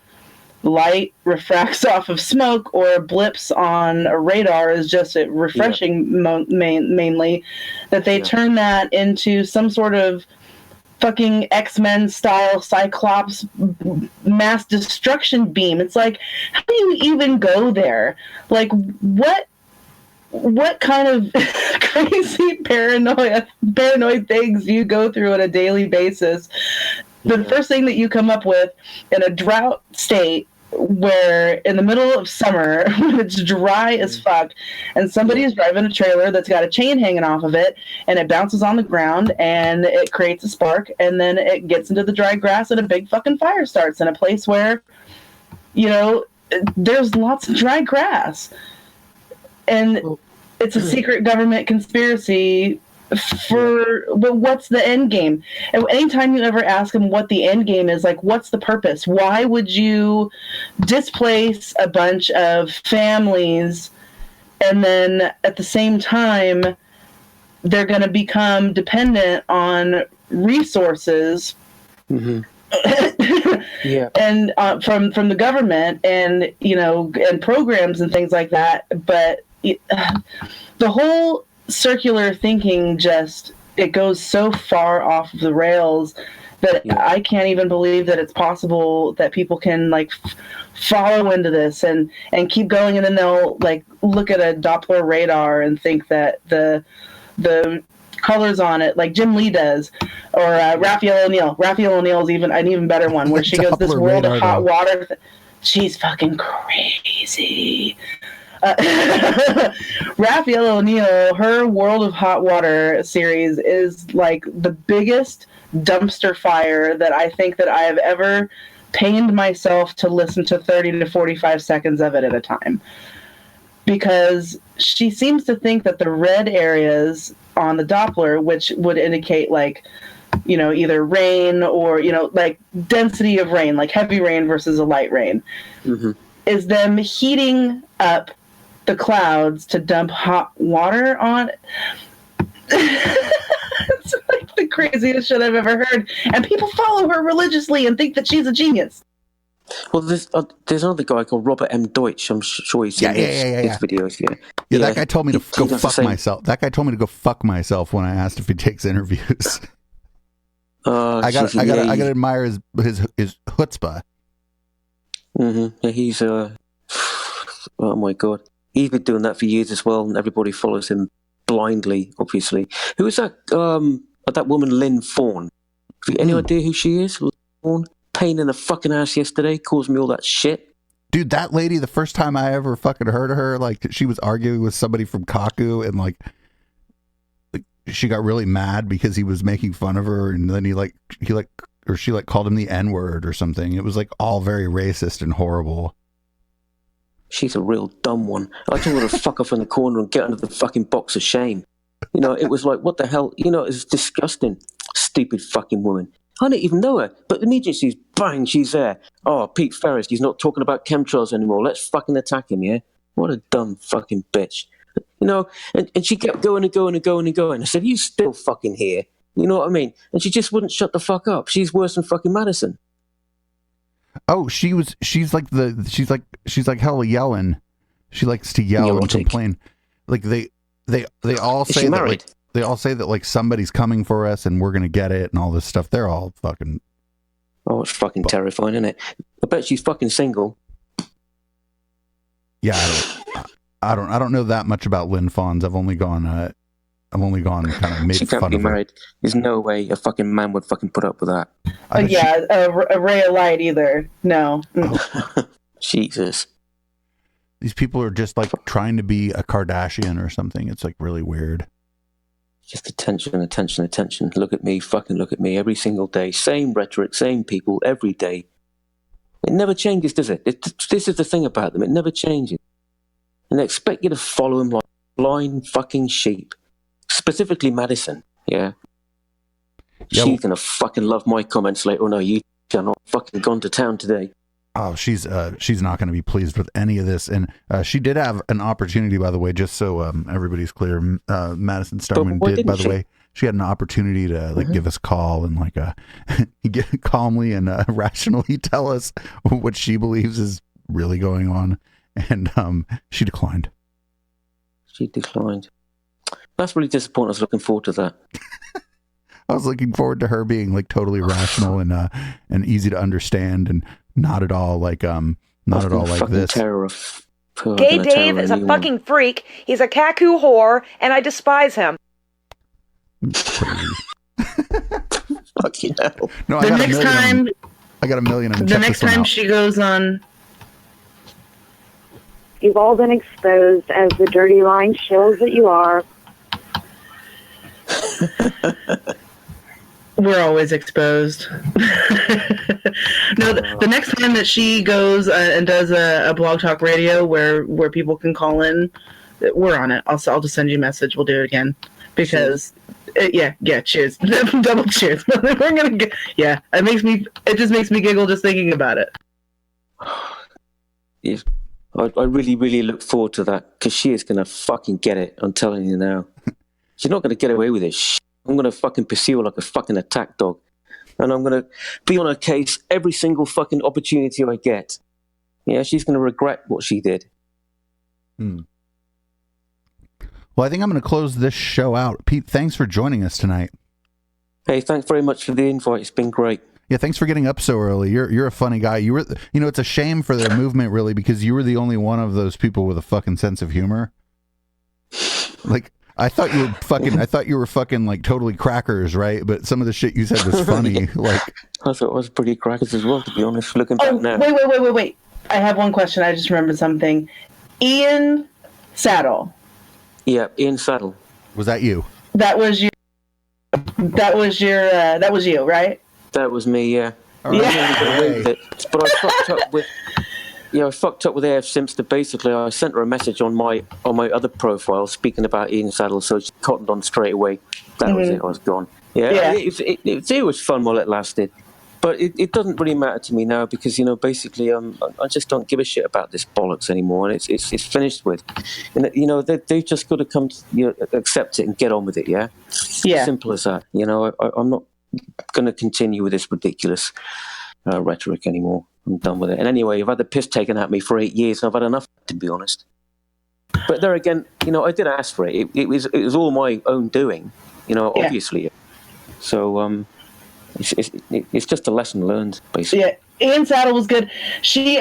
light refracts off of smoke or blips on a radar is just refreshing, mainly, that they turn that into some sort of fucking X-Men style Cyclops mass destruction beam. It's like, how do you even go there? Like, what kind of crazy paranoid things do you go through on a daily basis? The first thing that you come up with in a drought state, where in the middle of summer, when it's dry as fuck, and somebody is driving a trailer that's got a chain hanging off of it, and it bounces on the ground, and it creates a spark, and then it gets into the dry grass, and a big fucking fire starts in a place where, there's lots of dry grass. And it's a secret government conspiracy but what's the end game? And anytime you ever ask them what the end game is, like, what's the purpose? Why would you displace a bunch of families and then at the same time they're going to become dependent on resources and from the government and and programs and things like that? But the whole circular thinking it goes so far off of the rails that I can't even believe that it's possible that people can follow into this and keep going, and then they'll look at a Doppler radar and think that the colors on it, like Jim Lee does, or Raphael O'Neil. Raphael O'Neil's an even better one, where she goes, this world of hot water. She's fucking crazy. Raphael O'Neil, her World of Hot Water series is like the biggest dumpster fire that I think that I have ever pained myself to listen to 30 to 45 seconds of it at a time. Because she seems to think that the red areas on the Doppler, which would indicate either rain or, density of rain, like heavy rain versus a light rain, is them heating up the clouds to dump hot water on. It's like the craziest shit I've ever heard. And people follow her religiously and think that she's a genius. Well, there's another guy called Robert M. Deutsch. I'm sure he's seen his videos. Yeah, that guy told me to go fuck myself. That guy told me to go fuck myself when I asked if he takes interviews. I gotta admire his chutzpah. Yeah, he's oh my god, he's been doing that for years as well, and everybody follows him blindly. Obviously, who is that? That woman, Lynn Fawn. Have you any idea who she is? Lynn Fawn, pain in the fucking ass yesterday, caused me all that shit. Dude, that lady, the first time I ever fucking heard of her, she was arguing with somebody from Kaku, and she got really mad because he was making fun of her, and then he she like called him the N-word or something. It was like all very racist and horrible. She's a real dumb one. I told her to fuck off in the corner and get under the fucking box of shame. You know, it was like, what the hell? You know, it's disgusting. Stupid fucking woman. I don't even know her, but immediately she's bang, she's there. Oh, Pete Fairest, he's not talking about chemtrails anymore. Let's fucking attack him, yeah? What a dumb fucking bitch. You know, and she kept going and going and going and going. I said, you still fucking here? You know what I mean? And she just wouldn't shut the fuck up. She's worse than fucking Madison. Oh, she's like hella yelling. She likes to yell and complain. Like they all say that like, they all say that like somebody's coming for us and we're gonna get it and all this stuff. They're all fucking. Oh, it's fucking terrifying, isn't it? I bet she's fucking single. Yeah, I don't know that much about Lynn Fawns. I've only gone kind of made she fun can't be of her. married. There's no way a fucking man would fucking put up with that. A ray of light either. No. Jesus. These people are just like trying to be a Kardashian or something. It's like really weird. Just attention. Look at me, fucking look at me every single day. Same rhetoric, same people every day. It never changes, does it? This is the thing about them. It never changes. And they expect you to follow them like blind fucking sheep. Specifically Madison, yeah? She's going to fucking love my comments later. Oh, no, you are not fucking gone to town today. Oh, she's not going to be pleased with any of this. And she did have an opportunity, by the way, just so everybody's clear. Madison Starman did, by the way. She had an opportunity to like give us a call and like calmly and rationally tell us what she believes is really going on. And she declined. That's really disappointing. I was looking forward to that. I was looking forward to her being like totally rational and easy to understand and not at all like this. Gay Dave is a fucking freak. He's a cuckoo whore, and I despise him. Fucking hell. No, I got a million. The next time she goes on. You've all been exposed as the dirty lying shills that you are. We're always exposed. No, the next time that she goes and does a blog talk radio where people can call in, we're on it. I'll just send you a message. We'll do it again because, cheers, double cheers. We're gonna get, it just makes me giggle just thinking about it. Yeah. I really, really look forward to that because she is going to fucking get it. I'm telling you now. She's not going to get away with this. I'm going to fucking pursue her like a fucking attack dog. And I'm going to be on her case every single fucking opportunity I get. Yeah, she's going to regret what she did. Well, I think I'm going to close this show out. Pete, thanks for joining us tonight. Hey, thanks very much for the invite. It's been great. Yeah, thanks for getting up so early. You're a funny guy. It's a shame for their movement, really, because you were the only one of those people with a fucking sense of humor. Like, I thought you were fucking like totally crackers, right? But some of the shit you said was funny. Like, I thought it was pretty crackers as well, to be honest. Looking back now. Wait. I have one question. I just remembered something. Ian Saddle. Yeah, Ian Saddle. Was that you? That was you, right? That was me, yeah. Right. But I fucked up with AF Simpson. Basically, I sent her a message on my other profile speaking about Ian Saddle, so she cottoned on straight away. That was it. I was gone. Yeah. It was fun while it lasted. But it doesn't really matter to me now because, basically I just don't give a shit about this bollocks anymore, and it's finished with. And, they've just got to come to accept it and get on with it, yeah? Yeah. Simple as that. I'm not going to continue with this ridiculous rhetoric anymore. I'm done with it. And anyway, I've had the piss taken at me for 8 years, and I've had enough, to be honest. But there again, I did ask for it. It was all my own doing, obviously. So it's just a lesson learned, basically. Yeah, Ian Saddle was good. She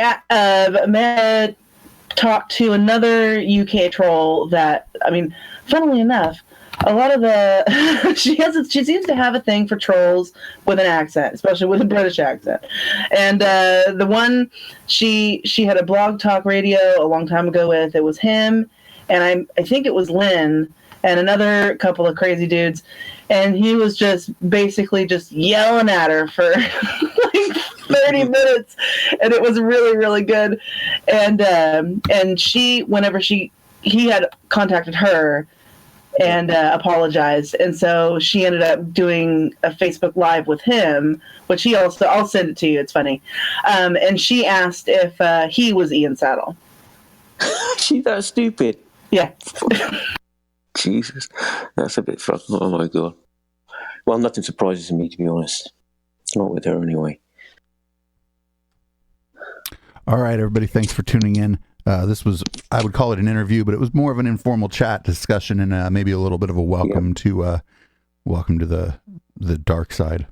talked to another UK troll that, funnily enough, a lot of the she seems to have a thing for trolls with an accent, especially with a British accent. And the one she had a blog talk radio a long time ago with, it was him, and I think it was Lynn, and another couple of crazy dudes, and he was just basically just yelling at her for like 30 minutes, and it was really, really good. And she, whenever he had contacted her and apologized, and so she ended up doing a Facebook Live with him, which he also, I'll send it to you, it's funny, and she asked if he was Ian Saddle. She's that stupid. Yeah. Jesus, that's a bit fucking. Oh my god. Well, nothing surprises me, to be honest. Not with her anyway. All right, everybody, thanks for tuning in. This was, I would call it an interview, but it was more of an informal chat discussion, and maybe a little bit of a welcome to the dark side.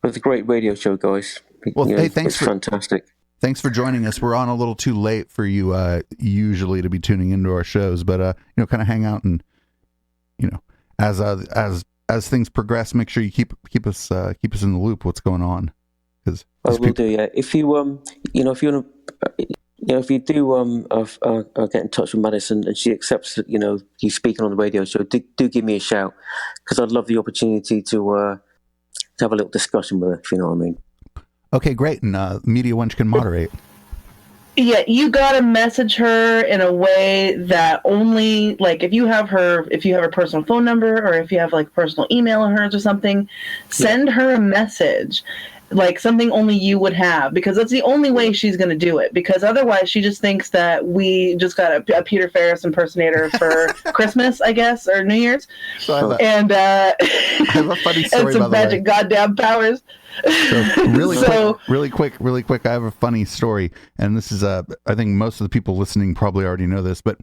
It's a great radio show, guys. Well, hey, thanks. It's fantastic. Thanks for joining us. We're on a little too late for you usually to be tuning into our shows, but kind of hang out and as things progress, make sure you keep us in the loop. What's going on? Because I will do. Yeah, if you if you do get in touch with Madison and she accepts you speaking on the radio show, do give me a shout, because I'd love the opportunity to have a little discussion with her, if you know what I mean. Okay, great. And Media Wench can moderate. Yeah, you gotta message her in a way that only, like, if you have her personal phone number, or if you have like personal email of hers or something, send her a message, like something only you would have, because that's the only way she's gonna do it. Because otherwise, she just thinks that we just got a Peter Fairest impersonator for Christmas, I guess, or New Year's, I have a funny story, and some magic goddamn powers. So really quick, I have a funny story, and this is I think most of the people listening probably already know this, but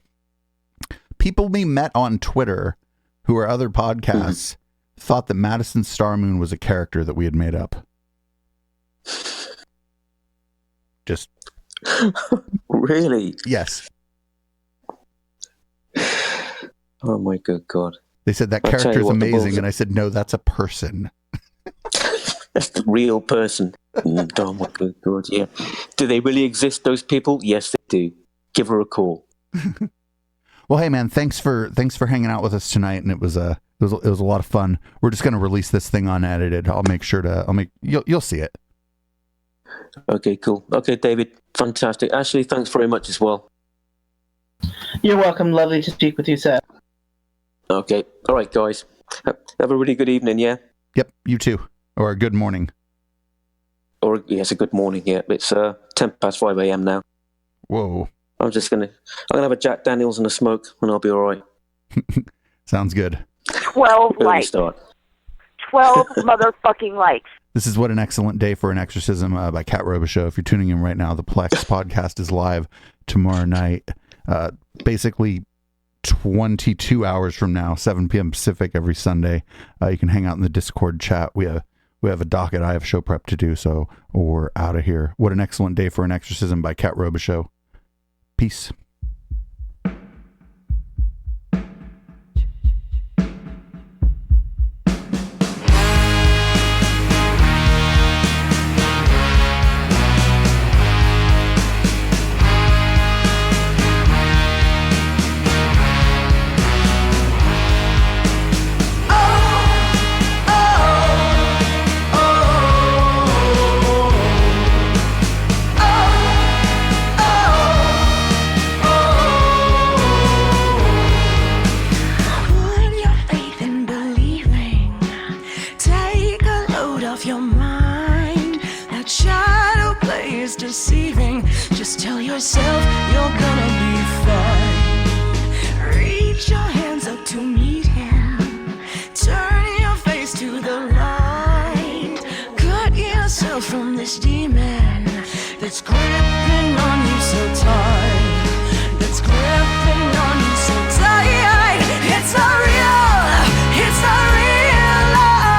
people we met on Twitter who are other podcasts thought that Madison Starmoon was a character that we had made up. Just really? Yes. Oh my good God. They said that character is amazing, and I said, no, that's a person. That's the real person. Oh my good God, yeah. Do they really exist, those people? Yes, they do. Give her a call. Well, hey man, thanks for hanging out with us tonight, and it was a lot of fun. We're just going to release this thing unedited. You'll see it. Okay, cool. Okay, David, fantastic. Ashley, thanks very much as well. You're welcome. Lovely to speak with you, sir. Okay. All right, guys. Have a really good evening, yeah? Yep, you too. Or a good morning. Or, yes, a good morning, yeah. It's 10 past 5 a.m. now. Whoa. I'm gonna have a Jack Daniels and a smoke, and I'll be all right. Sounds good. 12 likes. 12 motherfucking likes. This is What an Excellent Day for an Exorcism by Kat Robichaux. If you're tuning in right now, the Plex podcast is live tomorrow night. Basically 22 hours from now, 7 p.m. Pacific every Sunday. You can hang out in the Discord chat. We have a docket. I have show prep to do, so we're out of here. What an Excellent Day for an Exorcism by Kat Robichaux. Peace. Deceiving, just tell yourself you're gonna be fine. Reach your hands up to meet him, turn your face to the light, cut yourself from this demon that's gripping on you so tight, that's gripping on you so tight. It's not real, it's not real love.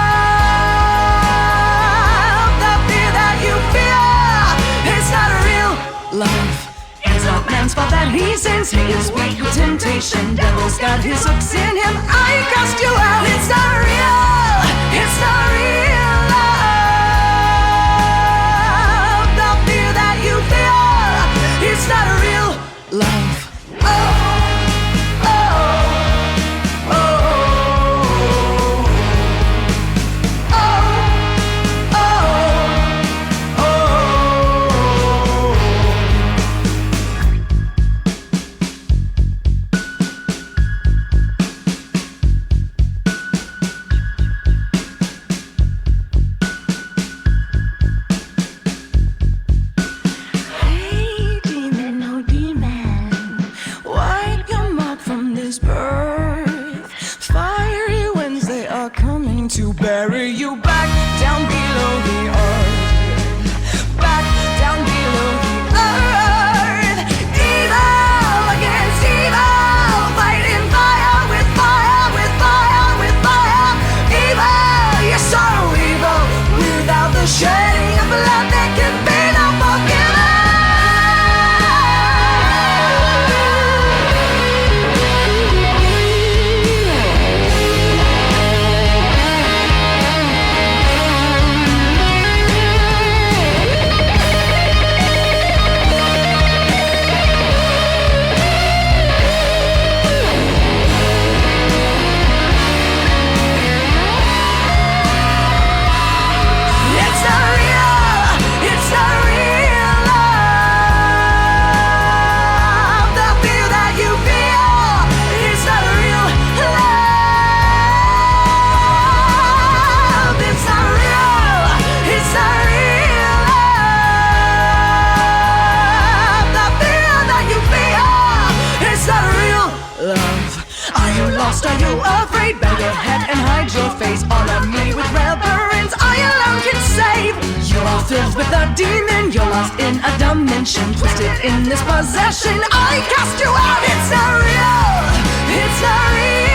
The fear that you feel, it's not a real love. It's not man's fault that he sends his weak temptation. Devil's got his hooks in him. I cast you out. It's not real. It's not real love. The fear that you feel, it's not a real love. Oh, oh, carry you back down below the earth. Back down below the earth. Evil against evil, fighting fire with fire with fire with fire. Evil, you're so evil, without the shedding of blood there can be no forgiveness. Are you afraid? Bow your head and hide your face. Honor me with reverence, I alone can save. You are filled with a demon, you're lost in a dimension, twisted in this possession. I cast you out, it's not real, it's not real.